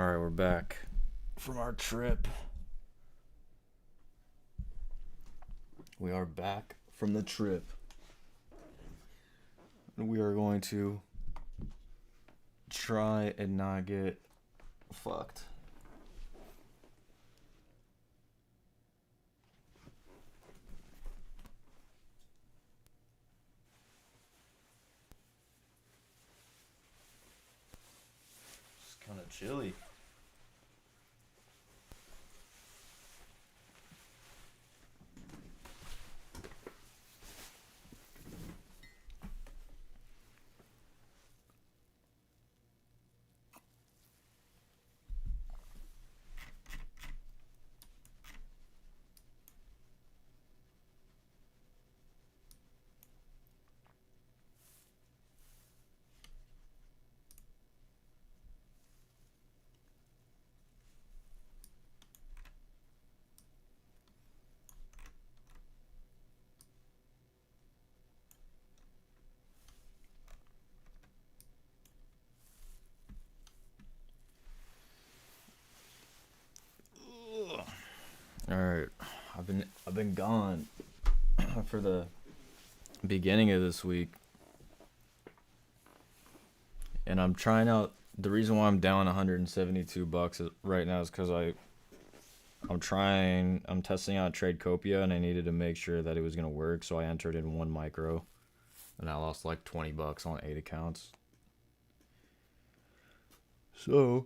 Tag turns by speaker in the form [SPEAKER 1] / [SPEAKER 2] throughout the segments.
[SPEAKER 1] Alright, we're back from our trip. We are back from the trip. And we are going to try and not get fucked. It's kind of chilly. Alright, I've been gone for the beginning of this week. And I'm trying out the reason why I'm down $172 right now is because I'm testing out Tradecopia and I needed to make sure that it was gonna work, so I entered in one micro and I lost like $20 on 8 accounts. So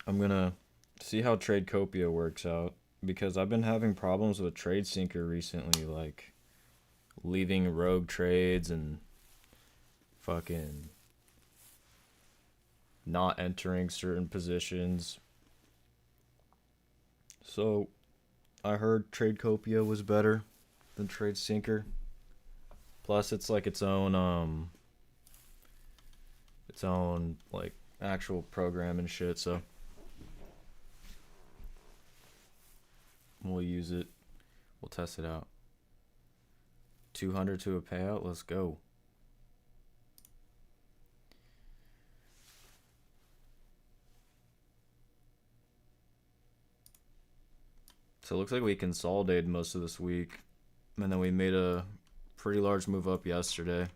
[SPEAKER 1] I'm gonna see how Tradecopia works out because I've been having problems with TradeSyncer recently, like leaving rogue trades and fucking not entering certain positions. So I heard Tradecopia was better than TradeSyncer. Plus it's like its own like actual program and shit, so we'll use it. We'll test it out. 200 to a payout. Let's go. So it looks like we consolidated most of this week. And then we made a pretty large move up yesterday.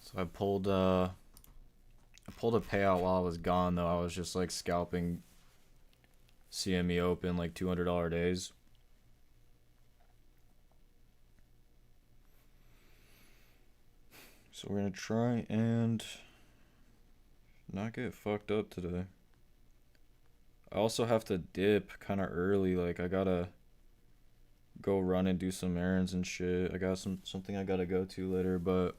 [SPEAKER 1] So I pulled a payout while I was gone, though. I was just like scalping CME Open, like $200 days. So we're gonna try and not get fucked up today. I also have to dip kind of early. Like I gotta go run and do some errands and shit. I got something I gotta go to later, but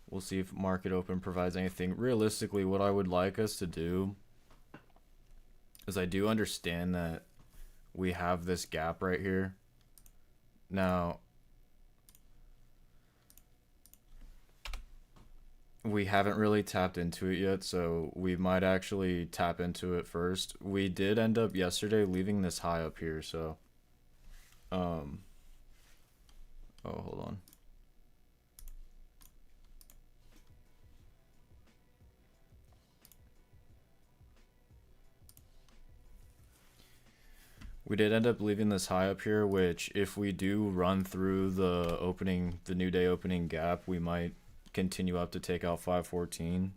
[SPEAKER 1] we'll see if market open provides anything. Realistically, what I would like us to do is I do understand that we have this gap right here. Now, we haven't really tapped into it yet, so we might actually tap into it first. We did end up yesterday leaving this high up here, so oh, hold on. We did end up leaving this high up here, which if we do run through the new day opening gap, we might continue up to take out 514.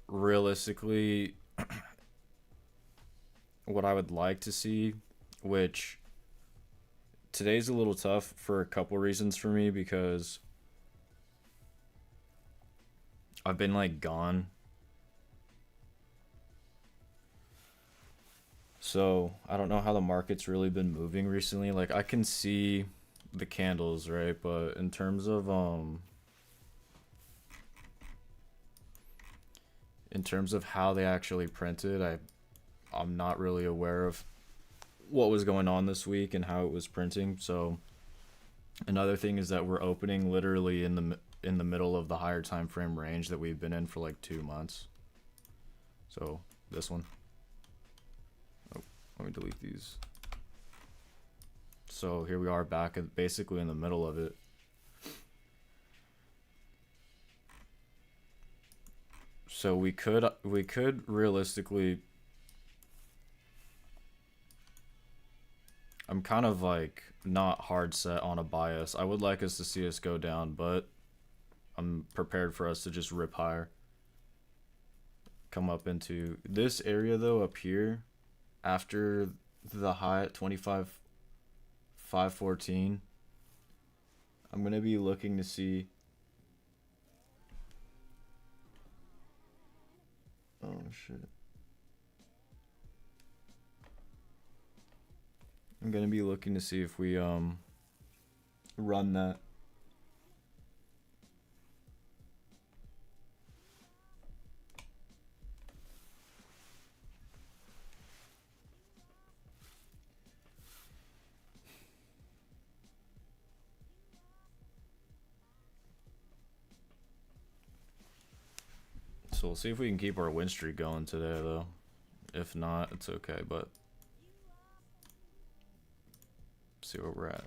[SPEAKER 1] Realistically, what I would like to see, which today's a little tough for a couple reasons for me because I've been like gone. So I don't know how the market's really been moving recently. Like I can see the candles, right? But in terms of how they actually printed, I'm not really aware of what was going on this week and how it was printing. So another thing is that we're opening literally in the middle of the higher time frame range that we've been in for like 2 months. So this one. Oh, let me delete these. So here we are back at basically in the middle of it. So we could realistically, I'm kind of like not hard set on a bias. I would like us to see us go down, but I'm prepared for us to just rip higher. Come up into this area though up here after the high at 25,514. I'm gonna be looking to see. Oh shit. I'm gonna be looking to see if we run that. So we'll see if we can keep our win streak going today though. If not, it's okay, but see where we're at.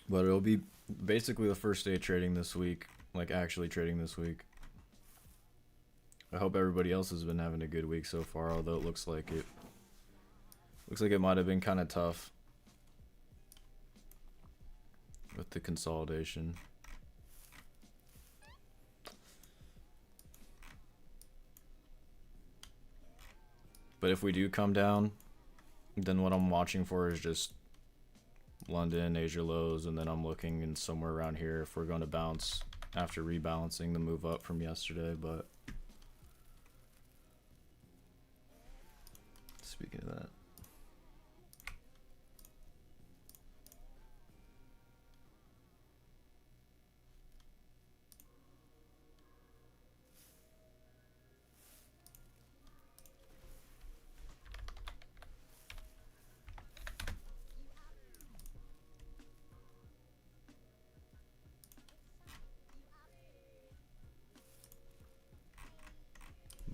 [SPEAKER 1] But it'll be basically the first day of trading this week, like actually trading this week. I hope everybody else has been having a good week so far, although it looks like it might have been kind of tough with the consolidation. But if we do come down, then what I'm watching for is just London, Asia lows, and then I'm looking in somewhere around here if we're going to bounce after rebalancing the move up from yesterday. But speaking of that,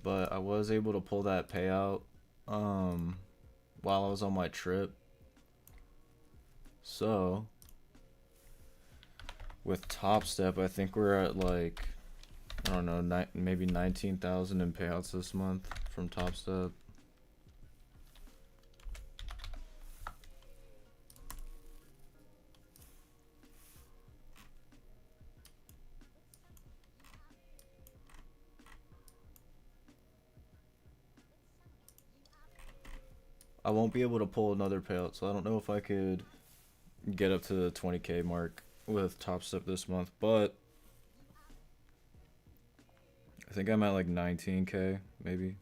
[SPEAKER 1] but I was able to pull that payout while I was on my trip. So with Top Step, I think we're at like, I don't know, maybe 19,000 in payouts this month from Top Step. I won't be able to pull another payout, so I don't know if I could get up to the 20k mark with Top Step this month, but I think I'm at like 19k, maybe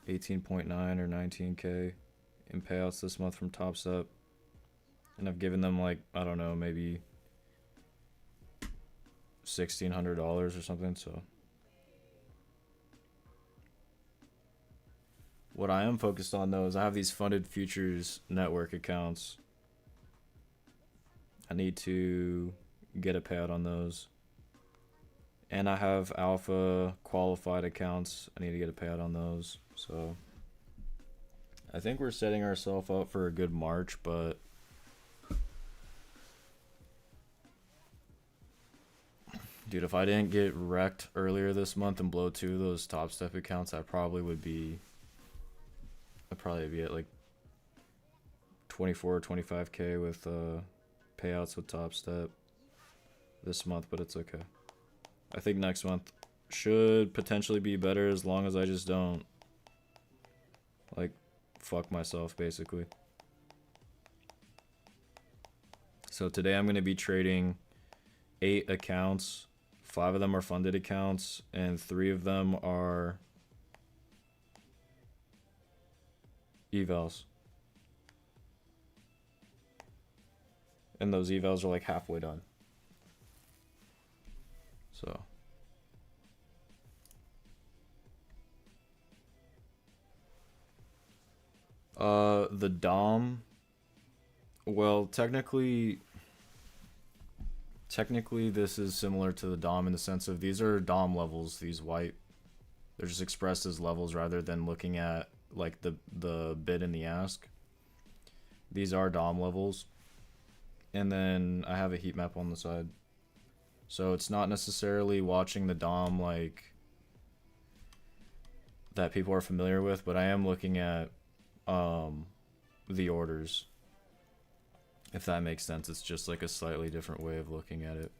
[SPEAKER 1] 18.9 or 19k in payouts this month from Top Step, and I've given them like, I don't know, maybe $1,600 or something. So what I am focused on though is I have these funded futures network accounts. I need to get a payout on those. And I have alpha qualified accounts. I need to get a payout on those. So I think we're setting ourselves up for a good March, but dude, if I didn't get wrecked earlier this month and blow 2 of those Top Step accounts, I'd probably be at like 24 or 25k with payouts with Top Step this month, but it's okay. I think next month should potentially be better as long as I just don't like fuck myself basically. So today I'm going to be trading 8 accounts. 5 of them are funded accounts and 3 of them are evals. And those evals are like halfway done. So the Dom, well, technically this is similar to the Dom in the sense of these are Dom levels, these white. They're just expressed as levels rather than looking at like the bid and the ask. These are Dom levels. And then I have a heat map on the side. So it's not necessarily watching the Dom like that people are familiar with, but I am looking at the orders. If that makes sense, it's just like a slightly different way of looking at it.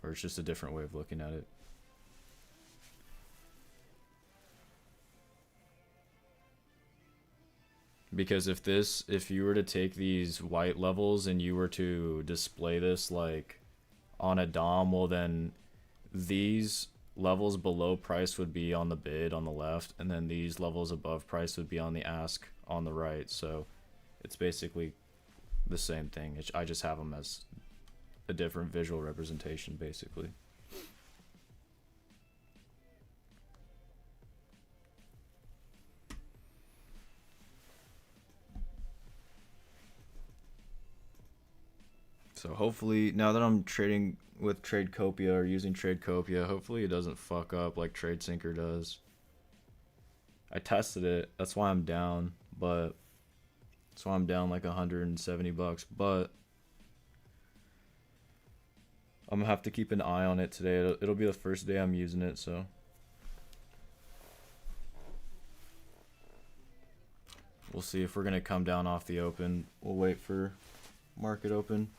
[SPEAKER 1] Or it's just a different way of looking at it. Because if you were to take these white levels and you were to display this like on a Dom, well then these levels below price would be on the bid on the left, and then these levels above price would be on the ask on the right. So it's basically the same thing. I just have them as a different visual representation basically. So hopefully, now that I'm trading with Tradecopia or using Tradecopia, hopefully it doesn't fuck up like TradeSyncer does. I tested it, that's why I'm down, but that's why I'm down like $170, but I'm gonna have to keep an eye on it today. It'll be the first day I'm using it, so we'll see if we're gonna come down off the open. We'll wait for market open.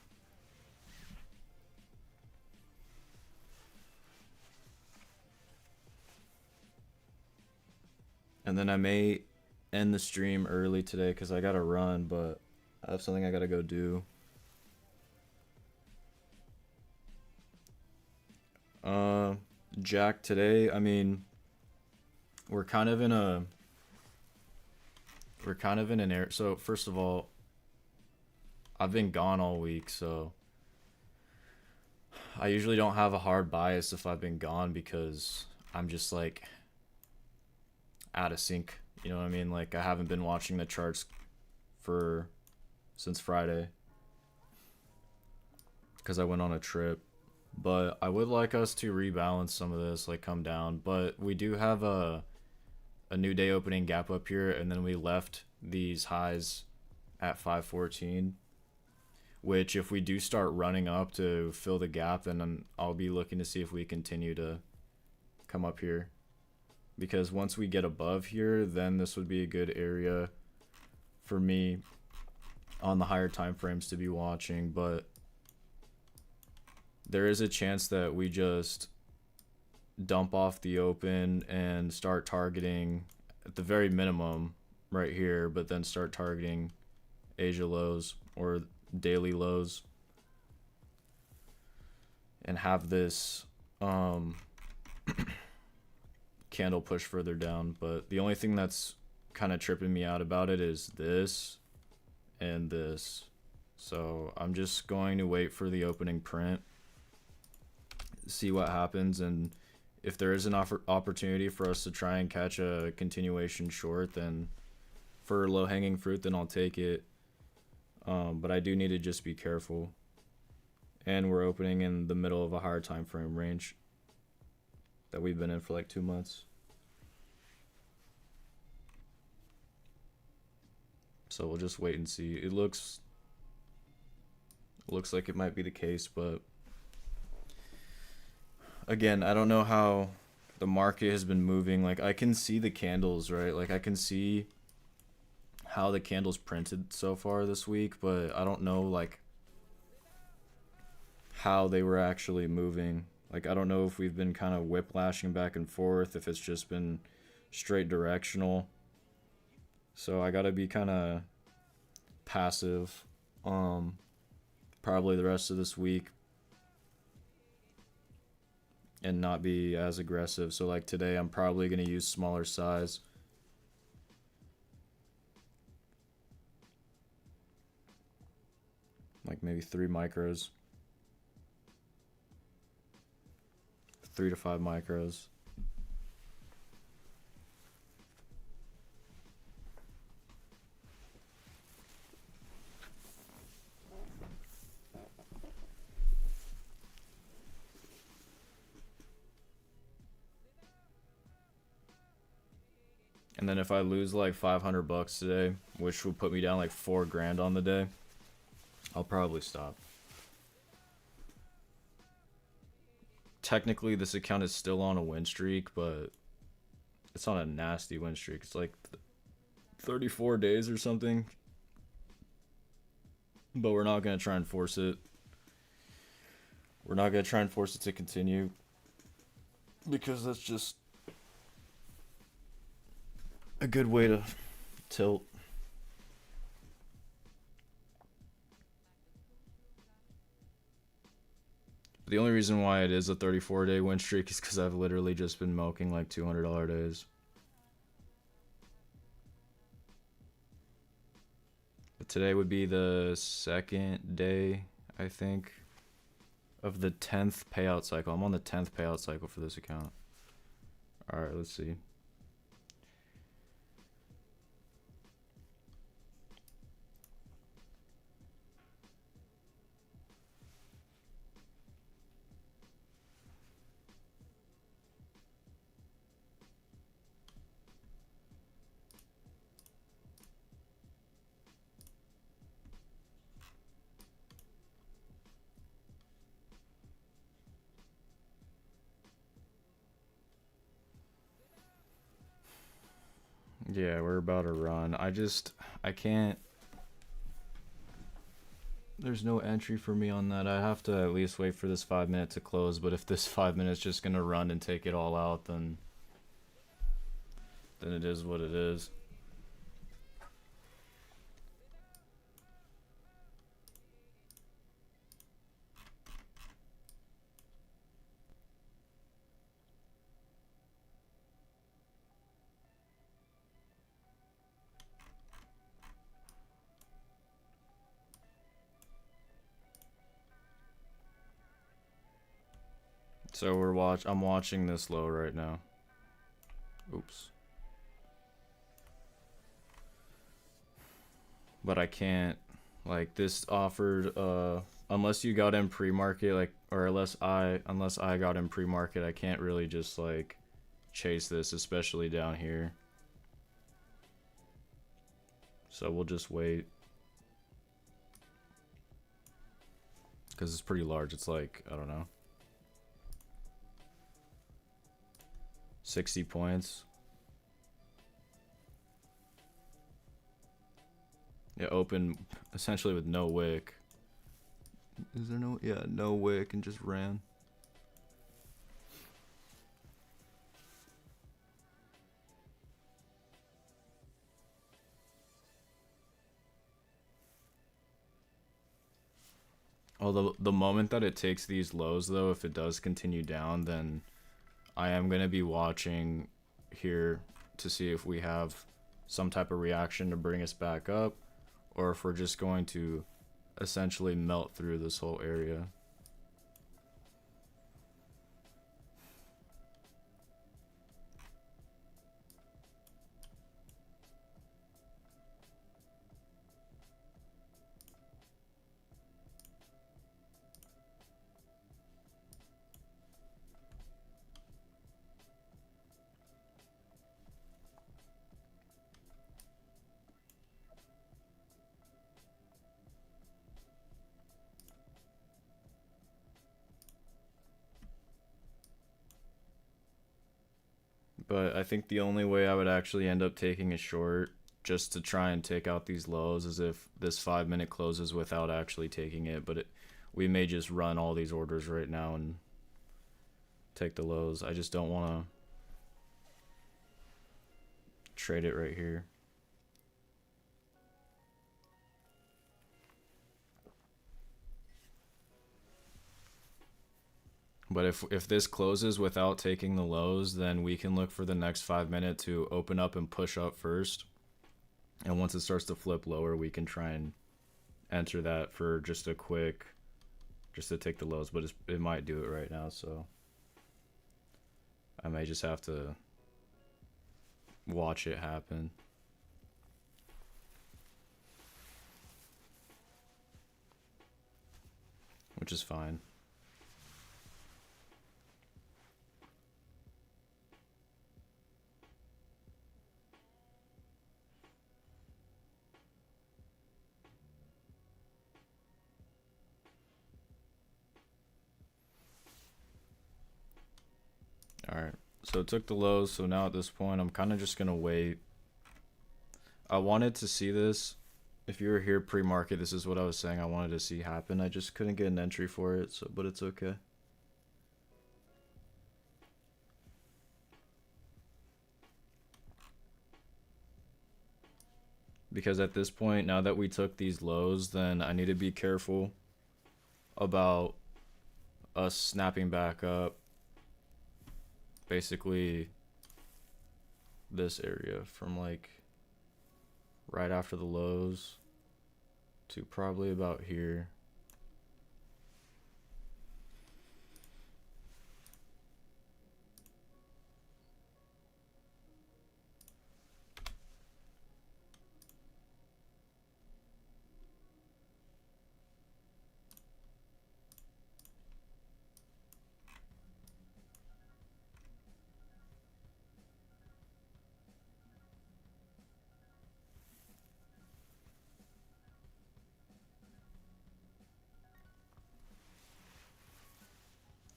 [SPEAKER 1] And then I may end the stream early today because I gotta run, but I have something I gotta go do. Jack, today, I mean, we're kind of in an air. So first of all, I've been gone all week, so I usually don't have a hard bias if I've been gone because I'm just like out of sync, you know what I mean? Like I haven't been watching the charts since Friday because I went on a trip. But I would like us to rebalance some of this, like come down. But we do have a new day opening gap up here, and then we left these highs at 514, which if we do start running up to fill the gap, then I'll be looking to see if we continue to come up here. Because once we get above here, then this would be a good area for me on the higher time frames to be watching. But there is a chance that we just dump off the open and start targeting at the very minimum right here, but then start targeting Asia lows or daily lows and have this candle push further down. But the only thing that's kind of tripping me out about it is this and this. So I'm just going to wait for the opening print, see what happens, and if there is an opportunity for us to try and catch a continuation short, then for low-hanging fruit, then I'll take it. But I do need to just be careful, and we're opening in the middle of a higher time frame range that we've been in for like 2 months. So we'll just wait and see. It looks like it might be the case, but again, I don't know how the market has been moving. Like I can see the candles, right? Like I can see how the candles printed so far this week, but I don't know like how they were actually moving. Like I don't know if we've been kind of whiplashing back and forth, if it's just been straight directional. So I gotta be kind of passive, probably the rest of this week, and not be as aggressive. So like today, I'm probably gonna use smaller size. Like maybe 3 micros. 3 to 5 micros. And then if I lose like 500 bucks today, which will put me down like 4 grand on the day, I'll probably stop. Technically, this account is still on a win streak, but it's on a nasty win streak. It's like 34 days or something. But we're not going to try and force it. We're not going to try and force it to continue, because that's just a good way to tilt. The only reason why it is a 34-day win streak is because I've literally just been milking like $200 days. But today would be the second day, I think, of the 10th payout cycle. I'm on the 10th payout cycle for this account. Alright, let's see. Yeah, we're about to run. I can't. There's no entry for me on that. I have to at least wait for this 5 minute to close, but if this 5 minutes just gonna run and take it all out, then it is what it is. So I'm watching this low right now. Oops. But I can't, like, this offered unless you got in pre-market, like, or unless I got in pre-market, I can't really just like chase this, especially down here. So we'll just wait, because it's pretty large. It's like, I don't know, 60 points. Yeah, open essentially with no wick. Is there no? Yeah, no wick, and just ran. Although the moment that it takes these lows, though, if it does continue down, then I am going to be watching here to see if we have some type of reaction to bring us back up, or if we're just going to essentially melt through this whole area. But I think the only way I would actually end up taking a short just to try and take out these lows as if this 5 minute closes without actually taking it, but we may just run all these orders right now and take the lows. I just don't want to trade it right here. But if this closes without taking the lows, then we can look for the next 5 minute to open up and push up first. And once it starts to flip lower, we can try and enter that for just a quick, just to take the lows. But it might do it right now, so I may just have to watch it happen. Which is fine. Alright, so it took the lows, so now at this point I'm kind of just going to wait. I wanted to see this. If you were here pre-market, this is what I was saying I wanted to see happen. I just couldn't get an entry for it, so but it's okay. Because at this point, now that we took these lows, then I need to be careful about us snapping back up. Basically, this area from like right after the lows to probably about here.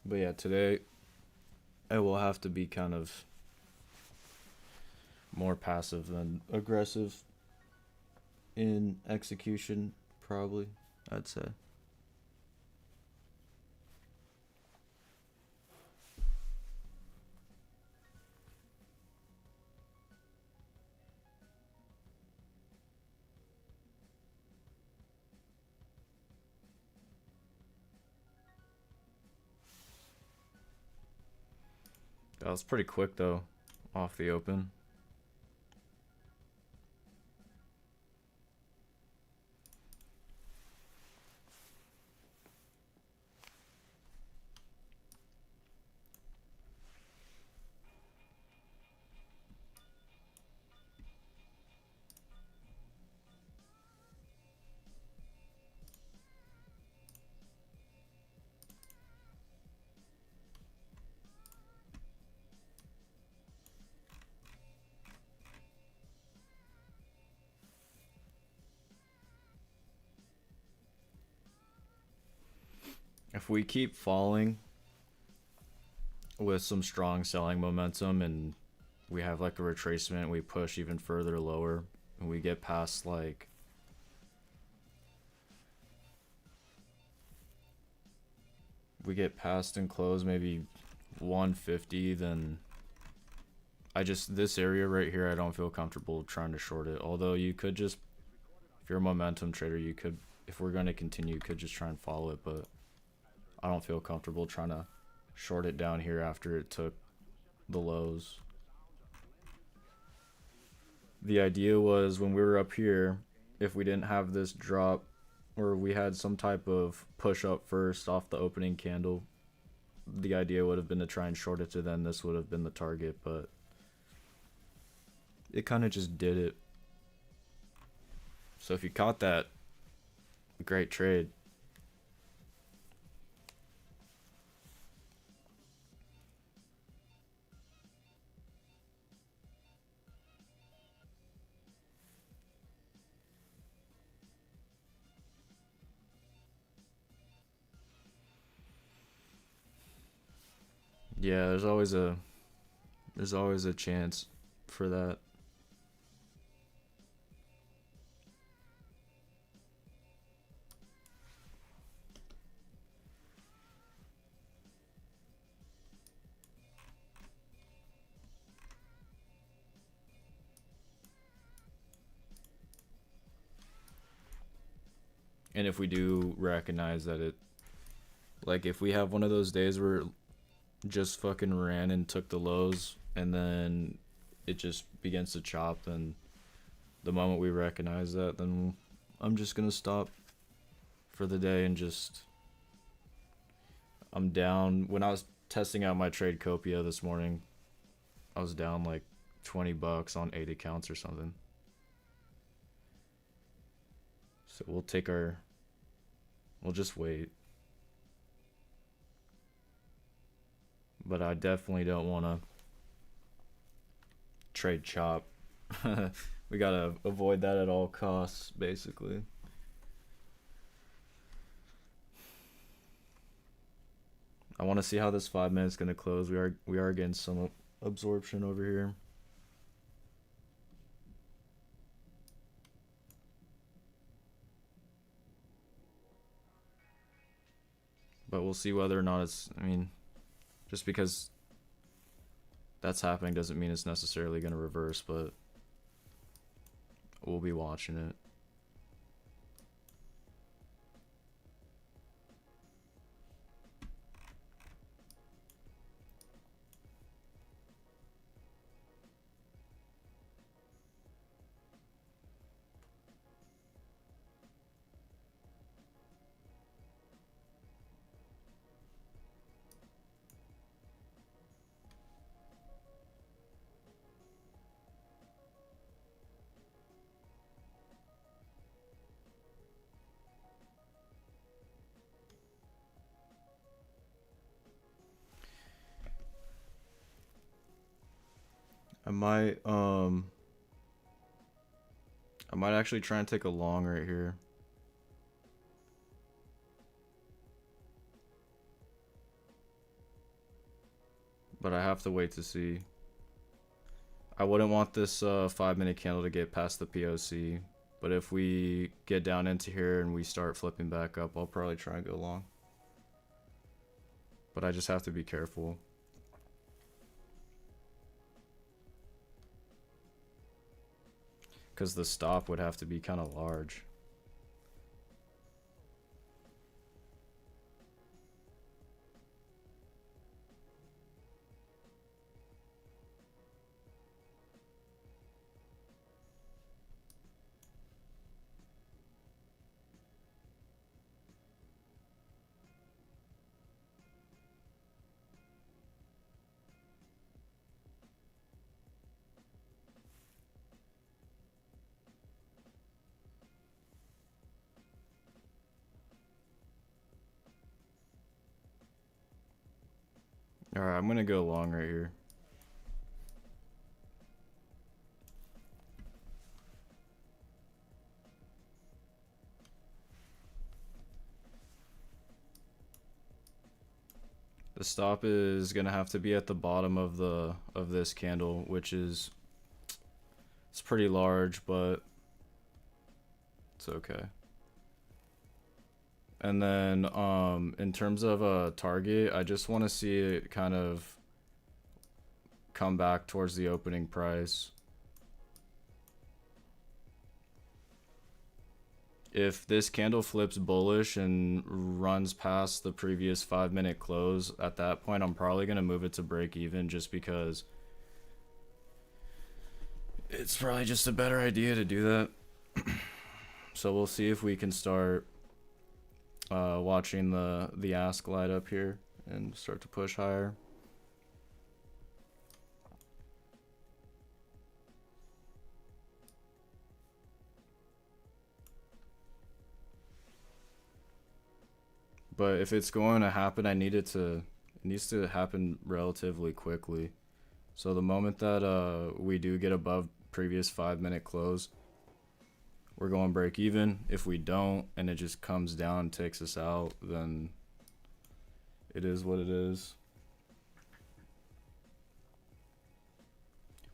[SPEAKER 1] But yeah, today it will have to be kind of more passive than aggressive in execution, probably, I'd say. That was pretty quick though, off the open. If we keep falling with some strong selling momentum and we have like a retracement, we push even further lower and we get past like and close maybe 150, then this area right here, I don't feel comfortable trying to short it. Although you could just, if you're a momentum trader, you could, if we're going to continue, you could just try and follow it, but I don't feel comfortable trying to short it down here after it took the lows. The idea was when we were up here, if we didn't have this drop or we had some type of push up first off the opening candle, the idea would have been to try and short it to then this would have been the target, but it kind of just did it. So if you caught that, great trade. Yeah, there's always a chance for that. And if we do recognize that it, like if we have one of those days where it just fucking ran and took the lows and then it just begins to chop, then the moment we recognize that, then I'm just gonna stop for the day and just, I'm down. When I was testing out my trade Copia this morning, I was down like $20 on 8 accounts or something. So we'll just wait. But I definitely don't want to trade chop. We gotta avoid that at all costs, basically. I want to see how this 5 minutes gonna close. We are getting some absorption over here. But we'll see whether or not it's, I mean, just because that's happening doesn't mean it's necessarily going to reverse, but we'll be watching it. I might actually try and take a long right here. But I have to wait to see. I wouldn't want this 5 minute candle to get past the POC. But if we get down into here and we start flipping back up, I'll probably try and go long. But I just have to be careful. Because the stop would have to be kind of large. Alright, I'm gonna go long right here. The stop is gonna have to be at the bottom of this candle, which is, it's pretty large, but it's okay. And then in terms of a target, I just want to see it kind of come back towards the opening price. If this candle flips bullish and runs past the previous 5 minute close, at that point I'm probably going to move it to break even, just because it's probably just a better idea to do that. So we'll see if we can start watching the ask light up here and start to push higher. But if it's going to happen, it needs to happen relatively quickly. So the moment that we do get above previous 5 minute close, we're going break even. If we don't and it just comes down and takes us out, then it is what it is.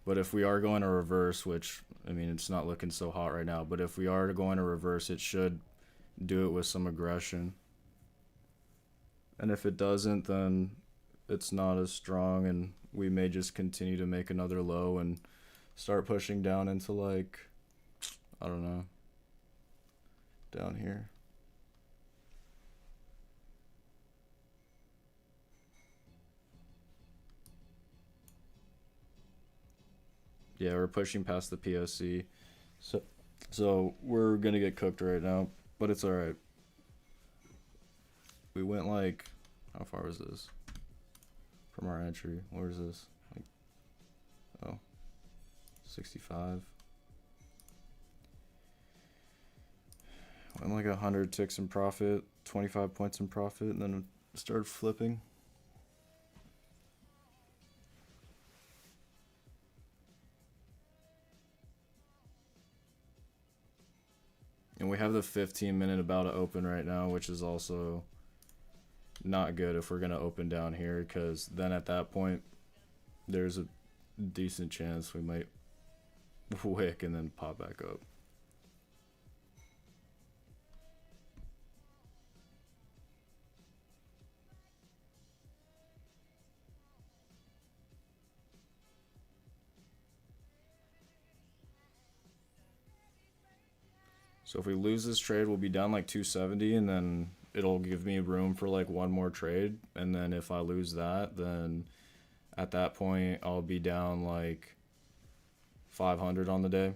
[SPEAKER 1] But if we are going to reverse, which, I mean, it's not looking so hot right now, but if we are going to reverse, it should do it with some aggression. And if it doesn't, then it's not as strong, and we may just continue to make another low and start pushing down into, like, I don't know, down here. Yeah, we're pushing past the POC. So we're gonna get cooked right now, but it's alright. We went like, how far was this from our entry? Where is this? Like, oh, 65. Went like 100 ticks in profit, 25 points in profit, and then started flipping. And we have the 15-minute about to open right now, which is also not good if we're going to open down here, because then at that point, there's a decent chance we might wick and then pop back up. So if we lose this trade, we'll be down like 270, and then it'll give me room for like one more trade. And then if I lose that, then at that point, I'll be down like 500 on the day.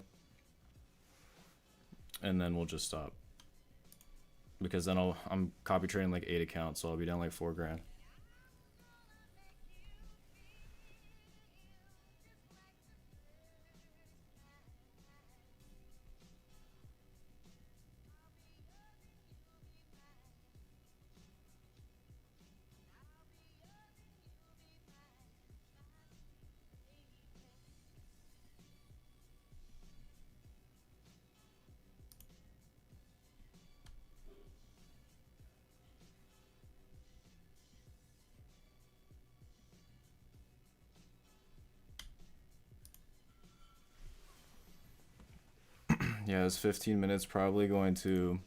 [SPEAKER 1] And then we'll just stop. Because then I'm copy trading like 8 accounts, so I'll be down like 4 grand. Yeah, it's 15 minutes probably going to,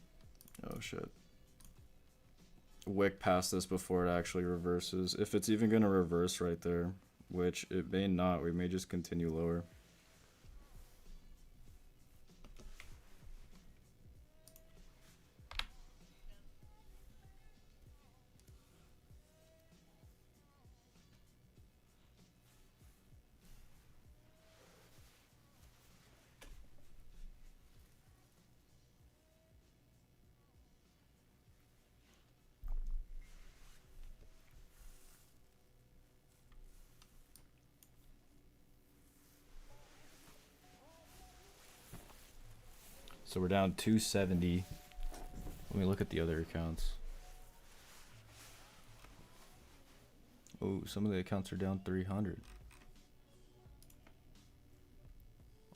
[SPEAKER 1] oh shit, wick past this before it actually reverses. If it's even going to reverse right there, which it may not, we may just continue lower. So we're down 270. Let me look at the other accounts. Oh, some of the accounts are down 300.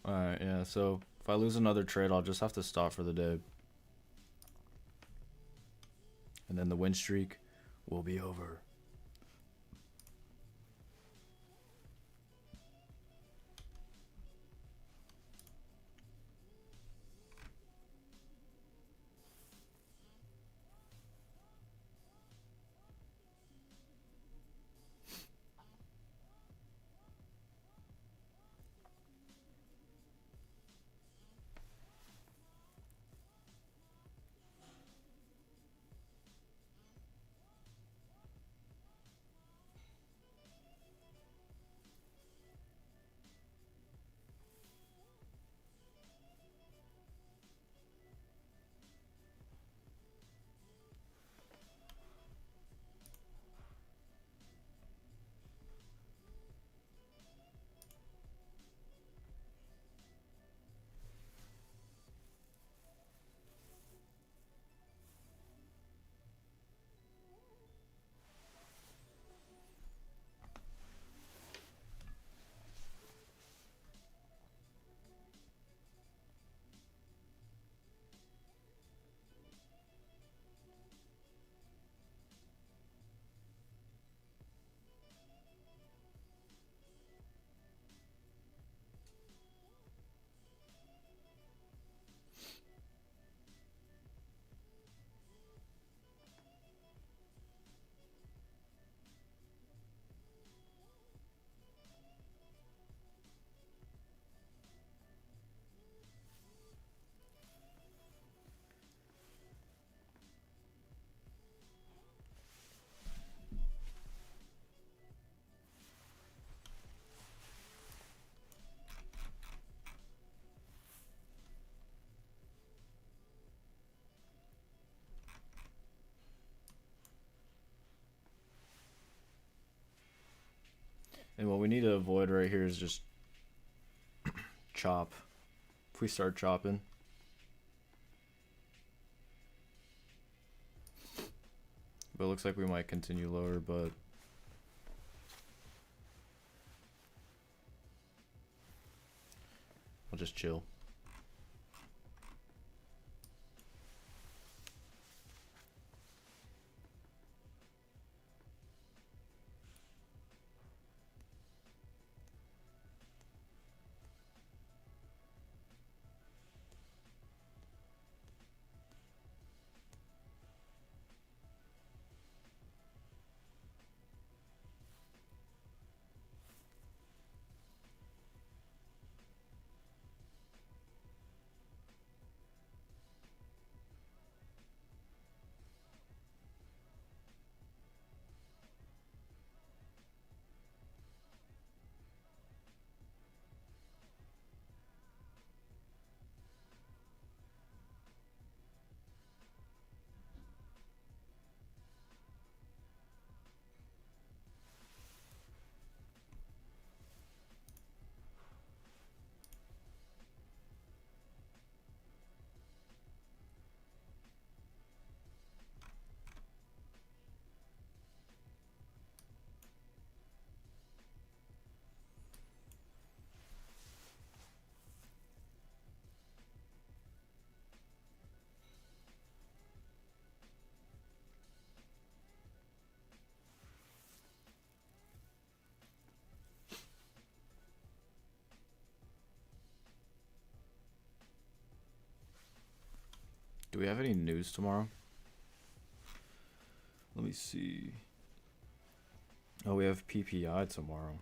[SPEAKER 1] Alright, yeah, so if I lose another trade, I'll just have to stop for the day. And then the win streak will be over. And what we need to avoid right here is just chop. If we start chopping. But it looks like we might continue lower, but I'll just chill. Do we have any news tomorrow? Let me see. Oh, we have PPI tomorrow.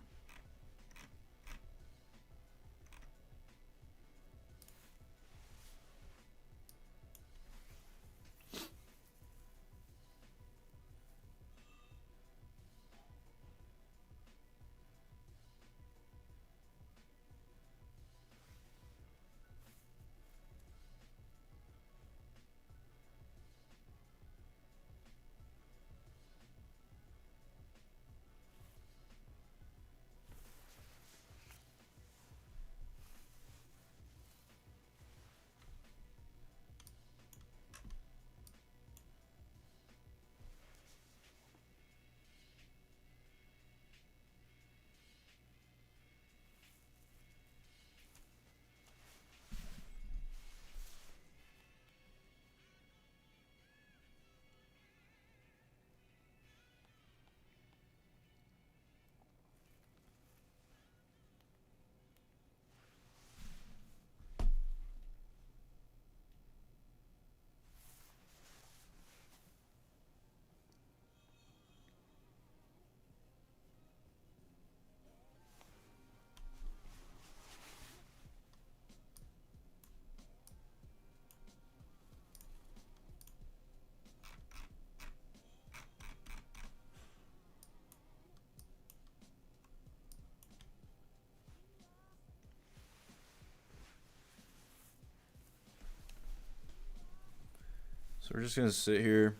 [SPEAKER 1] So we're just gonna sit here.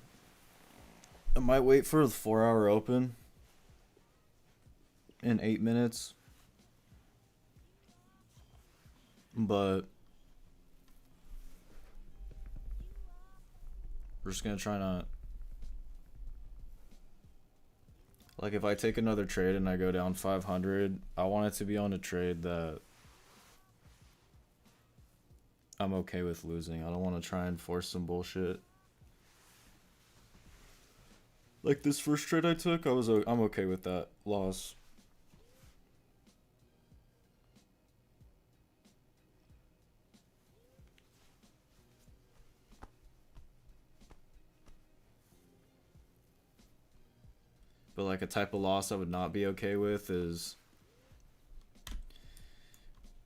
[SPEAKER 1] I might wait for the 4-hour open in 8 minutes. But we're just gonna try not. Like if I take another trade and I go down 500, I want it to be on a trade that I'm okay with losing. I don't want to try and force some bullshit. Like this first trade I took, I'm okay with that loss. But like a type of loss I would not be okay with is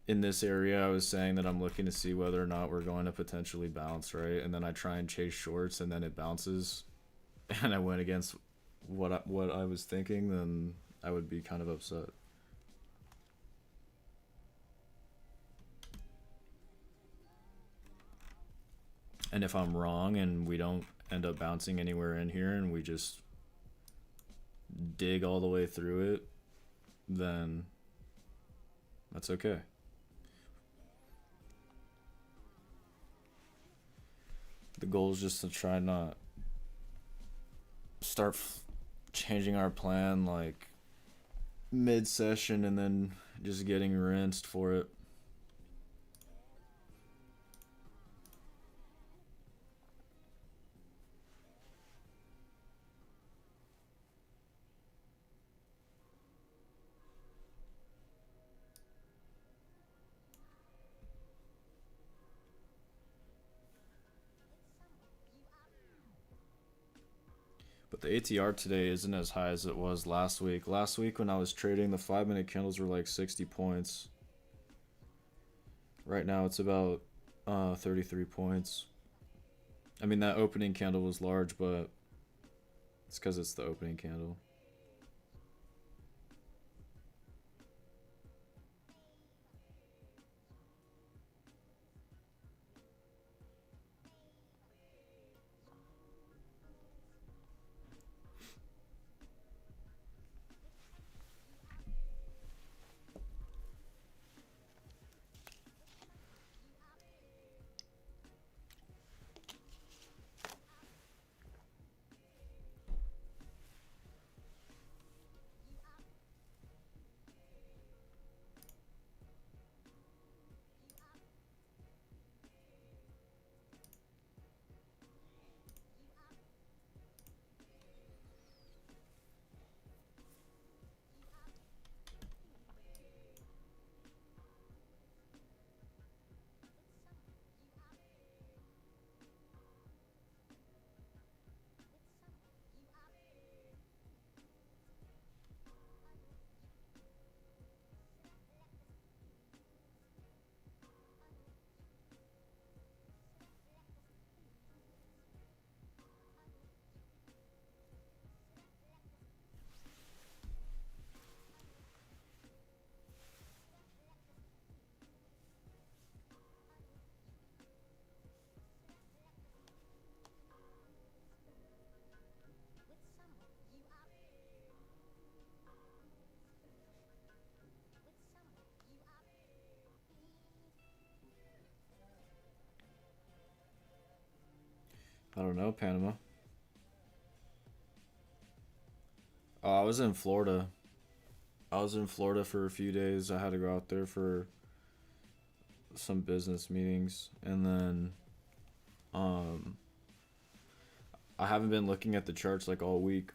[SPEAKER 1] in this area. I was saying that I'm looking to see whether or not we're going to potentially bounce, right? And then I try and chase shorts and then it bounces and I went against what I was thinking, then I would be kind of upset. And if I'm wrong and we don't end up bouncing anywhere in here and we just dig all the way through it, then that's okay. The goal is just to try not start changing our plan like mid-session and then just getting rinsed for it. But the ATR today isn't as high as it was last week. Last week when I was trading, the 5-minute candles were like 60 points. Right now it's about 33 points. I mean, that opening candle was large, but it's because it's the opening candle. I don't know, Panama. Oh, I was in Florida. I was in Florida for a few days. I had to go out there for some business meetings, and then um I haven't been looking at the charts like all week.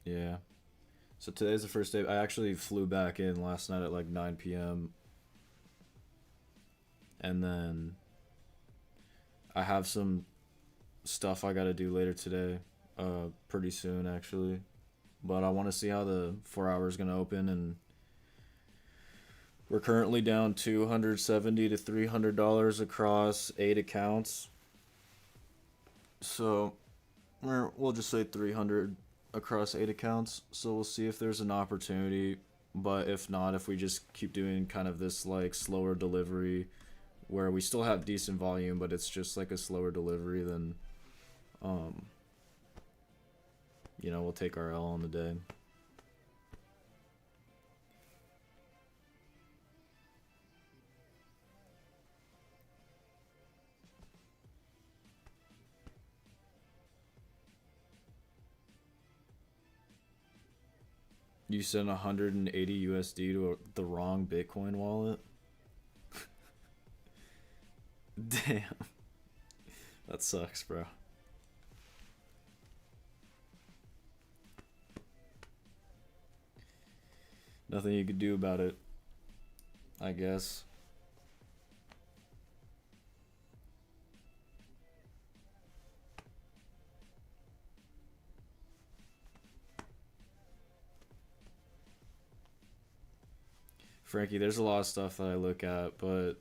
[SPEAKER 1] Yeah. So today's the first day. I actually flew back in last night at like 9 p.m. and then I have some stuff I got to do later today. Pretty soon actually. But I want to see how the 4 hour is going to open, and we're currently down $270 to $300 across 8 accounts. So we'll just say 300 across 8 accounts. So we'll see if there's an opportunity. But if not, if we just keep doing kind of this like slower delivery where we still have decent volume, but it's just like a slower delivery, then um, we'll take our L on the day. You sent 180 USD to the wrong Bitcoin wallet? Damn. That sucks, bro. Nothing you could do about it, I guess. Frankie, there's a lot of stuff that I look at, but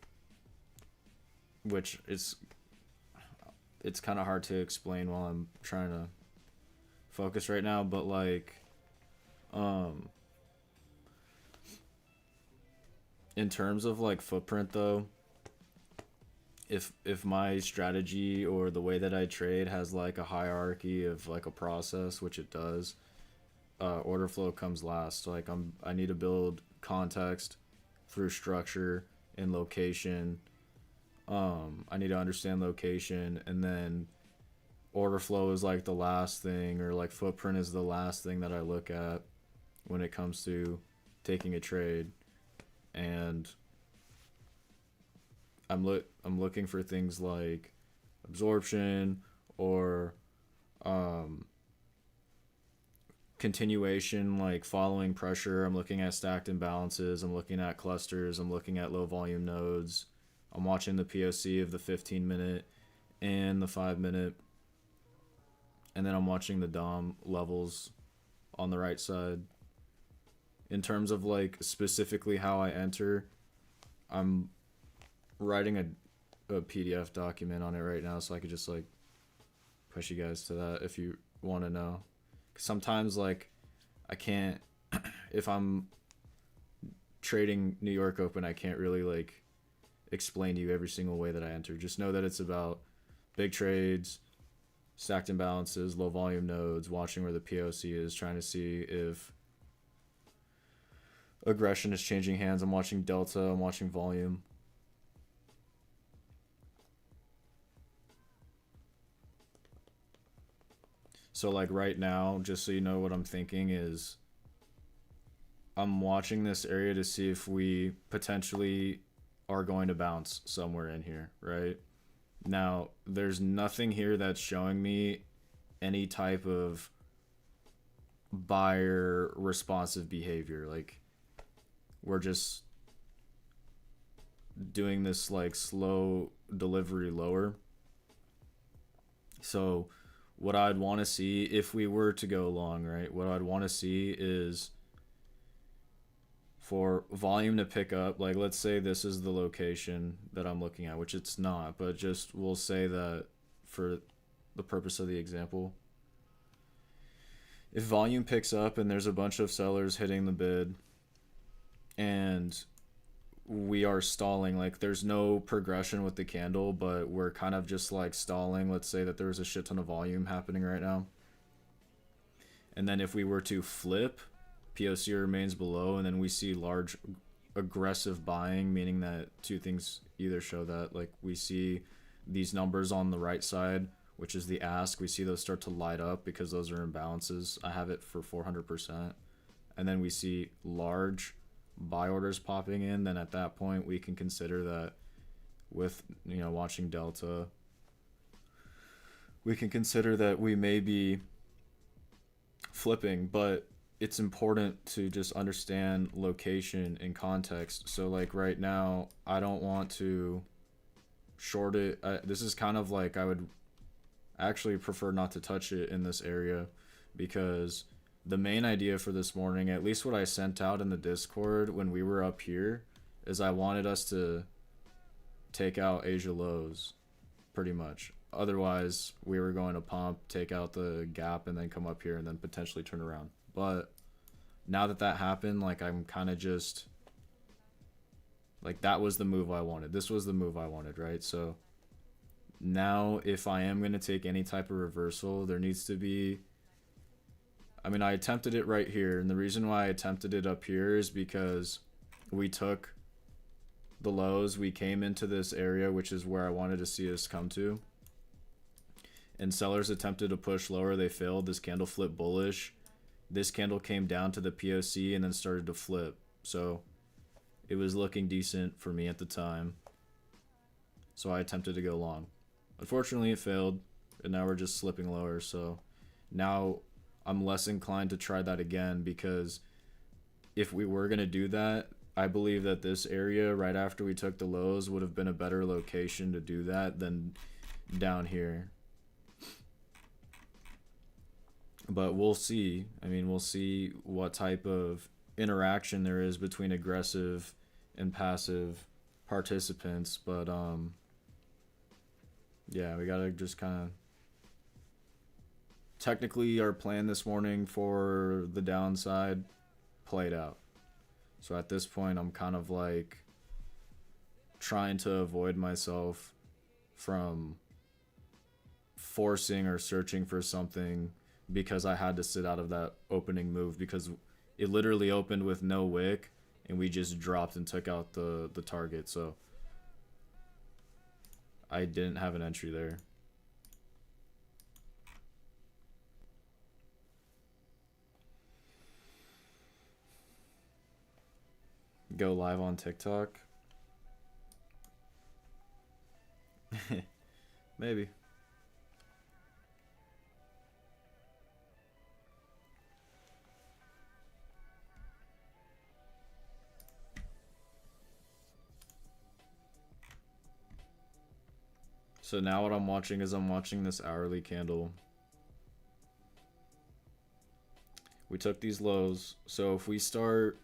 [SPEAKER 1] which it's kind of hard to explain while I'm trying to focus right now, but like in terms of like footprint though, if my strategy or the way that I trade has like a hierarchy of like a process, which it does, order flow comes last. Like I need to build context through structure and location. I need to understand location, and then order flow is like the last thing, or like footprint is the last thing that I look at when it comes to taking a trade. And I'm looking for things like absorption or um, continuation, like following pressure. I'm looking at stacked imbalances. I'm looking at clusters. I'm looking at low volume nodes. I'm watching the POC of the 15-minute and the 5-minute. And then I'm watching the DOM levels on the right side. In terms of like specifically how I enter, I'm writing a PDF document on it right now, so I could just like push you guys to that if you want to know. 'Cause sometimes like I can't if I'm trading New York Open, I can't really like explain to you every single way that I enter. Just know that it's about big trades, stacked imbalances, low volume nodes, watching where the POC is, trying to see if aggression is changing hands. I'm watching delta, I'm watching volume. So like right now, just so you know what I'm thinking is I'm watching this area to see if we potentially are going to bounce somewhere in here, right? Now, there's nothing here that's showing me any type of buyer responsive behavior. Like we're just doing this like slow delivery lower. So what I'd want to see if we were to go long, right? What I'd want to see is for volume to pick up. Like let's say this is the location that I'm looking at, which it's not, but just we'll say that for the purpose of the example. If volume picks up and there's a bunch of sellers hitting the bid and we are stalling, like there's no progression with the candle, but we're kind of just like stalling. Let's say that there's a shit ton of volume happening right now. And then if we were to flip, POC remains below, and then we see large aggressive buying, meaning that two things either show that, like we see these numbers on the right side, which is the ask, we see those start to light up because those are imbalances. I have it for 400%. And then we see large buy orders popping in, then at that point we can consider that with, you know, watching delta, we can consider that we may be flipping. But it's important to just understand location and context. So like right now, I don't want to short it. This is kind of like, I would actually prefer not to touch it in this area, because the main idea for this morning, at least what I sent out in the Discord when we were up here, is I wanted us to take out Asia lows, pretty much. Otherwise, we were going to pump, take out the gap, and then come up here and then potentially turn around. But now that that happened, like I'm kind of just like, that was the move I wanted. This was the move I wanted, right? So now if I am going to take any type of reversal, there needs to be, I mean, I attempted it right here, and the reason why I attempted it up here is because we took the lows, we came into this area, which is where I wanted to see us come to, and sellers attempted to push lower, they failed. This candle flipped bullish. This candle came down to the POC and then started to flip, so it was looking decent for me at the time, so I attempted to go long. Unfortunately, it failed, and now we're just slipping lower. So now I'm less inclined to try that again, because if we were going to do that, I believe that this area right after we took the lows would have been a better location to do that than down here. But we'll see. I mean, we'll see what type of interaction there is between aggressive and passive participants. But yeah, we gotta just kind of, technically our plan this morning for the downside played out. So at this point, I'm kind of like trying to avoid myself from forcing or searching for something because I had to sit out of that opening move because it literally opened with no wick and we just dropped and took out the target. So I didn't have an entry there. Go live on TikTok? Maybe. So now what I'm watching is I'm watching this hourly candle. We took these lows. So if we start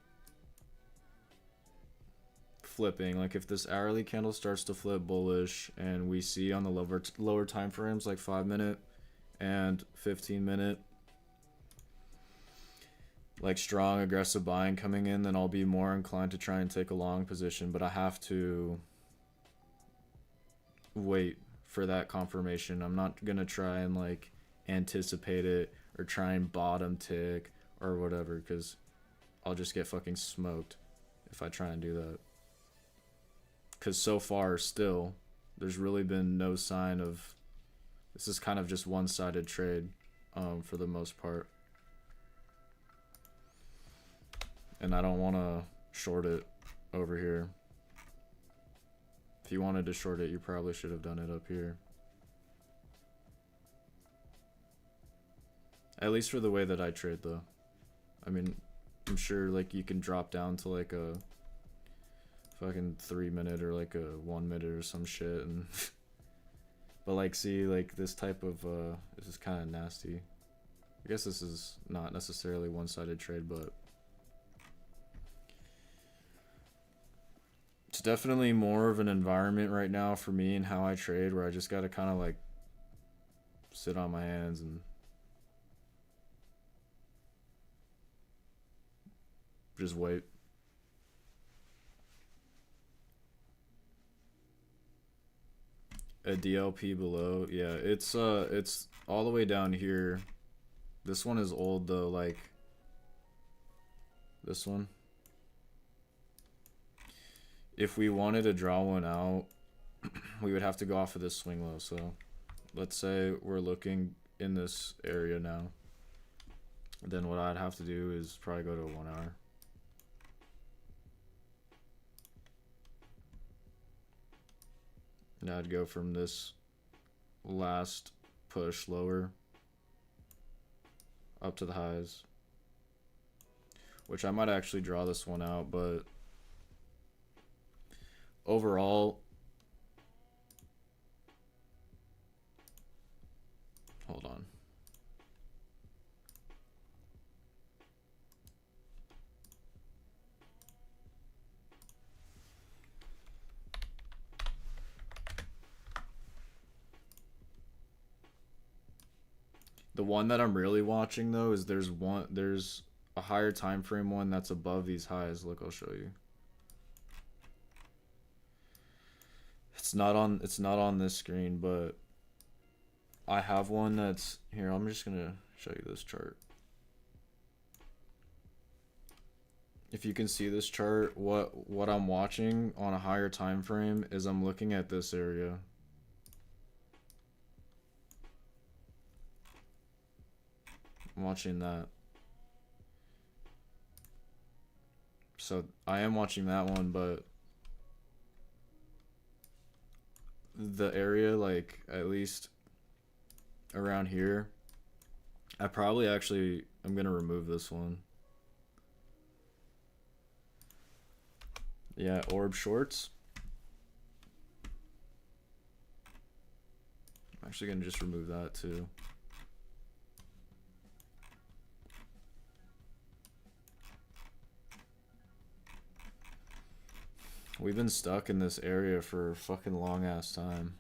[SPEAKER 1] flipping, like if this hourly candle starts to flip bullish and we see on the lower time frames like 5-minute and 15-minute like strong aggressive buying coming in, then I'll be more inclined to try and take a long position, but I have to wait for that confirmation. I'm not gonna try and like anticipate it or try and bottom tick or whatever, because I'll just get fucking smoked if I try and do that. Because so far still there's really been no sign of, this is kind of just one-sided trade for the most part, and I don't want to short it over here. If you wanted to short it, you probably should have done it up here. At least for the way that I trade though. I mean, I'm sure like you can drop down to like a fucking 3-minute or like a 1-minute or some shit, and but like see like this type of this is kind of nasty. I guess this is not necessarily one-sided trade, but it's definitely more of an environment right now for me and how I trade, where I just gotta kind of like sit on my hands and just wait. A DLP below, yeah, it's all the way down here. This one is old though, like this one. If we wanted to draw one out, we would have to go off of this swing low. So let's say we're looking in this area now. Then what I'd have to do is probably go to 1 hour. And I'd go from this last push lower up to the highs, which I might actually draw this one out, but overall, hold on. The one that I'm really watching though is there's a higher time frame one that's above these highs. Look, I'll show you. It's not on this screen, but I have one that's here. I'm just gonna show you this chart. If you can see this chart, what I'm watching on a higher time frame is I'm looking at this area. I'm watching that. So I am watching that one, but the area, like at least around here, I probably actually am gonna remove this one. Yeah, orb shorts. I'm actually gonna just remove that too. We've been stuck in this area for a fucking long ass time.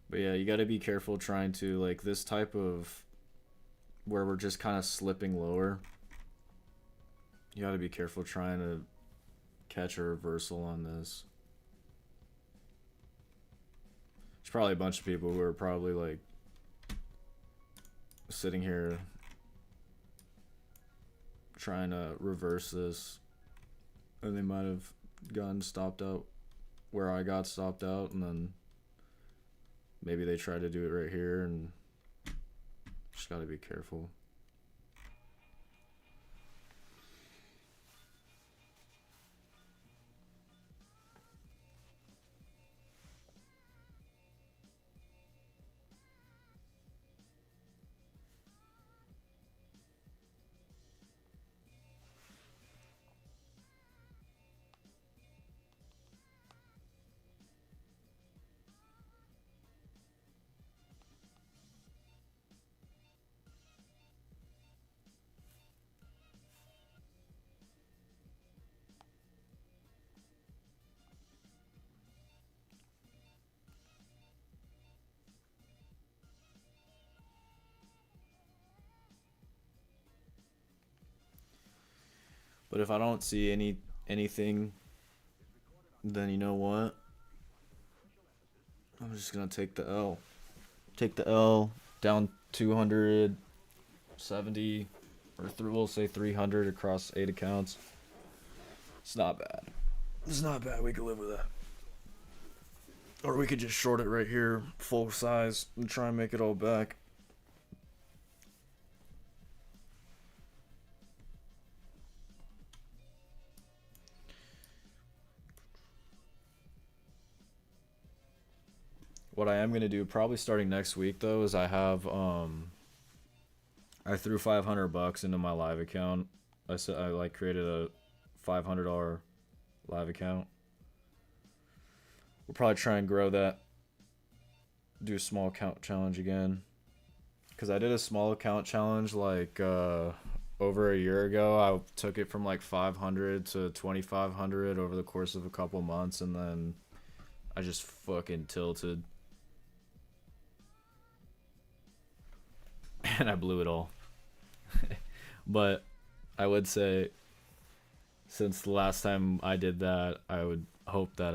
[SPEAKER 1] But yeah, you got to be careful trying to, like, this type of where we're just kind of slipping lower. You got to be careful trying to catch a reversal on this. There's probably a bunch of people who are probably like sitting here trying to reverse this, and they might have gotten stopped out where I got stopped out, and then maybe they try to do it right here, and just got to be careful. But if I don't see anything, then you know what? I'm just gonna take the L. Take the L down 270, or we'll say 300 across 8 accounts. It's not bad. It's not bad. We could live with that. Or we could just short it right here, full size, and try and make it all back. What I am gonna do, probably starting next week though, is I threw $500 into my live account. I created a $500 live account. We'll probably try and grow that. Do a small account challenge again. Because I did a small account challenge like over a year ago. I took it from like 500 to 2,500 over the course of a couple months, and then I just fucking tilted. And I blew it all. But I would say, since the last time I did that, I would hope that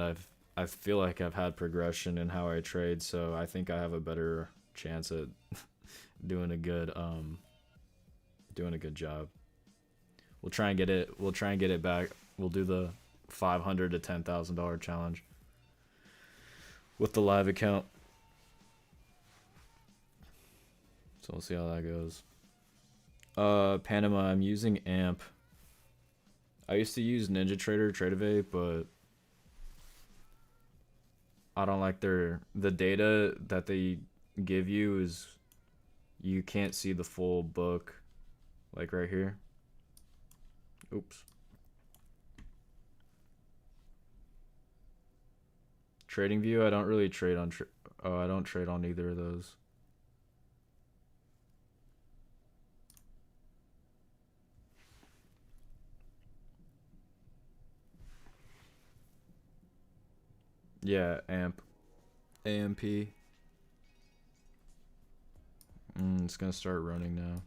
[SPEAKER 1] I feel like I've had progression in how I trade, so I think I have a better chance at doing a good job. We'll try and get it back. We'll do the $500 to $10,000 challenge with the live account. So we'll see how that goes. Panama, I'm using AMP. I used to use NinjaTrader, Tradeovate, but I don't like the data that they give you is you can't see the full book, like right here. Oops. TradingView, I don't really trade on. I don't trade on either of those. Yeah, AMP. It's gonna start running now.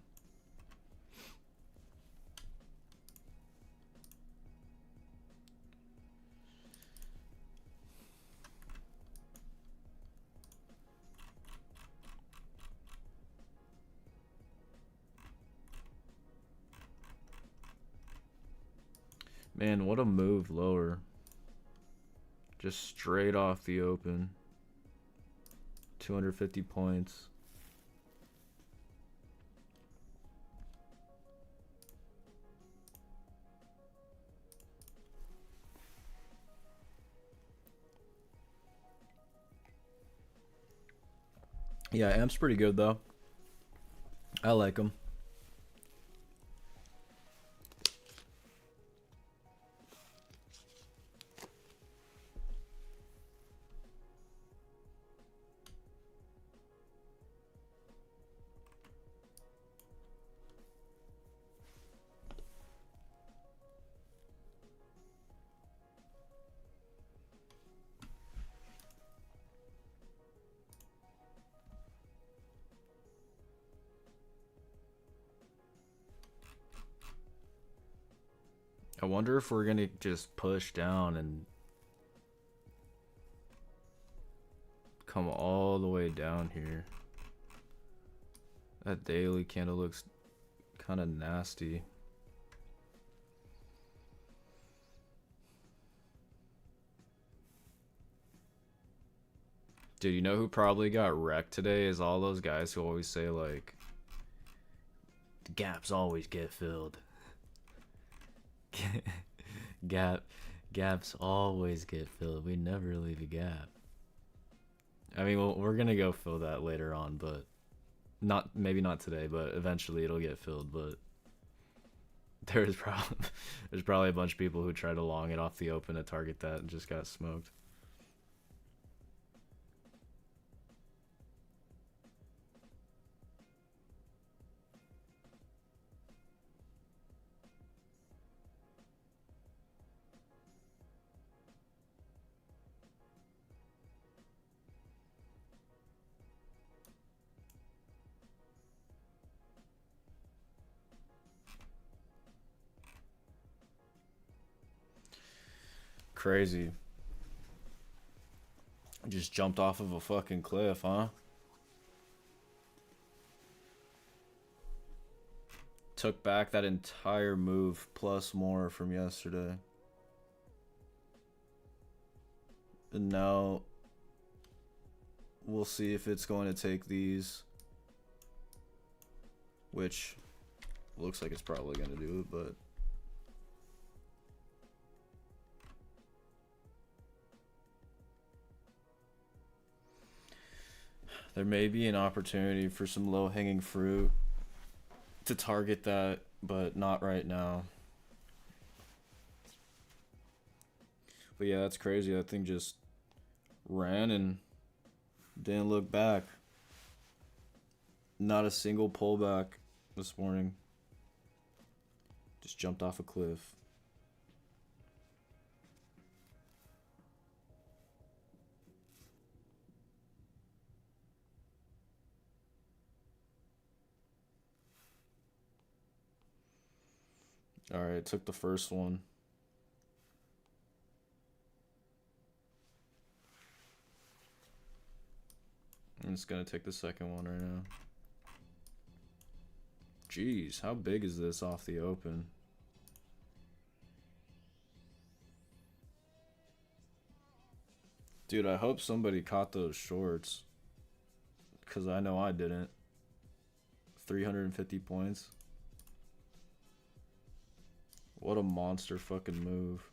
[SPEAKER 1] Man, what a move lower. Just straight off the open. 250 points. Yeah, Amp's pretty good though. I like him. I wonder if we're gonna just push down and come all the way down here. That daily candle looks kind of nasty. Dude, you know who probably got wrecked today is all those guys who always say, like, the gaps always get filled. Gaps always get filled. We never leave a gap. I mean, well, we're gonna go fill that later on, but maybe not today, but eventually it'll get filled. But there's probably a bunch of people who try to long it off the open to target that and just got smoked. Crazy. Just jumped off of a fucking cliff, huh? Took back that entire move plus more from yesterday. And now we'll see if it's going to take these, which looks like it's probably going to do it, but there may be an opportunity for some low-hanging fruit to target that, but not right now. But yeah, that's crazy. That thing just ran and didn't look back. Not a single pullback this morning. Just jumped off a cliff. Alright, took the first one. I'm just gonna take the second one right now. Jeez, how big is this off the open? Dude, I hope somebody caught those shorts, because I know I didn't. 350 points. What a monster fucking move.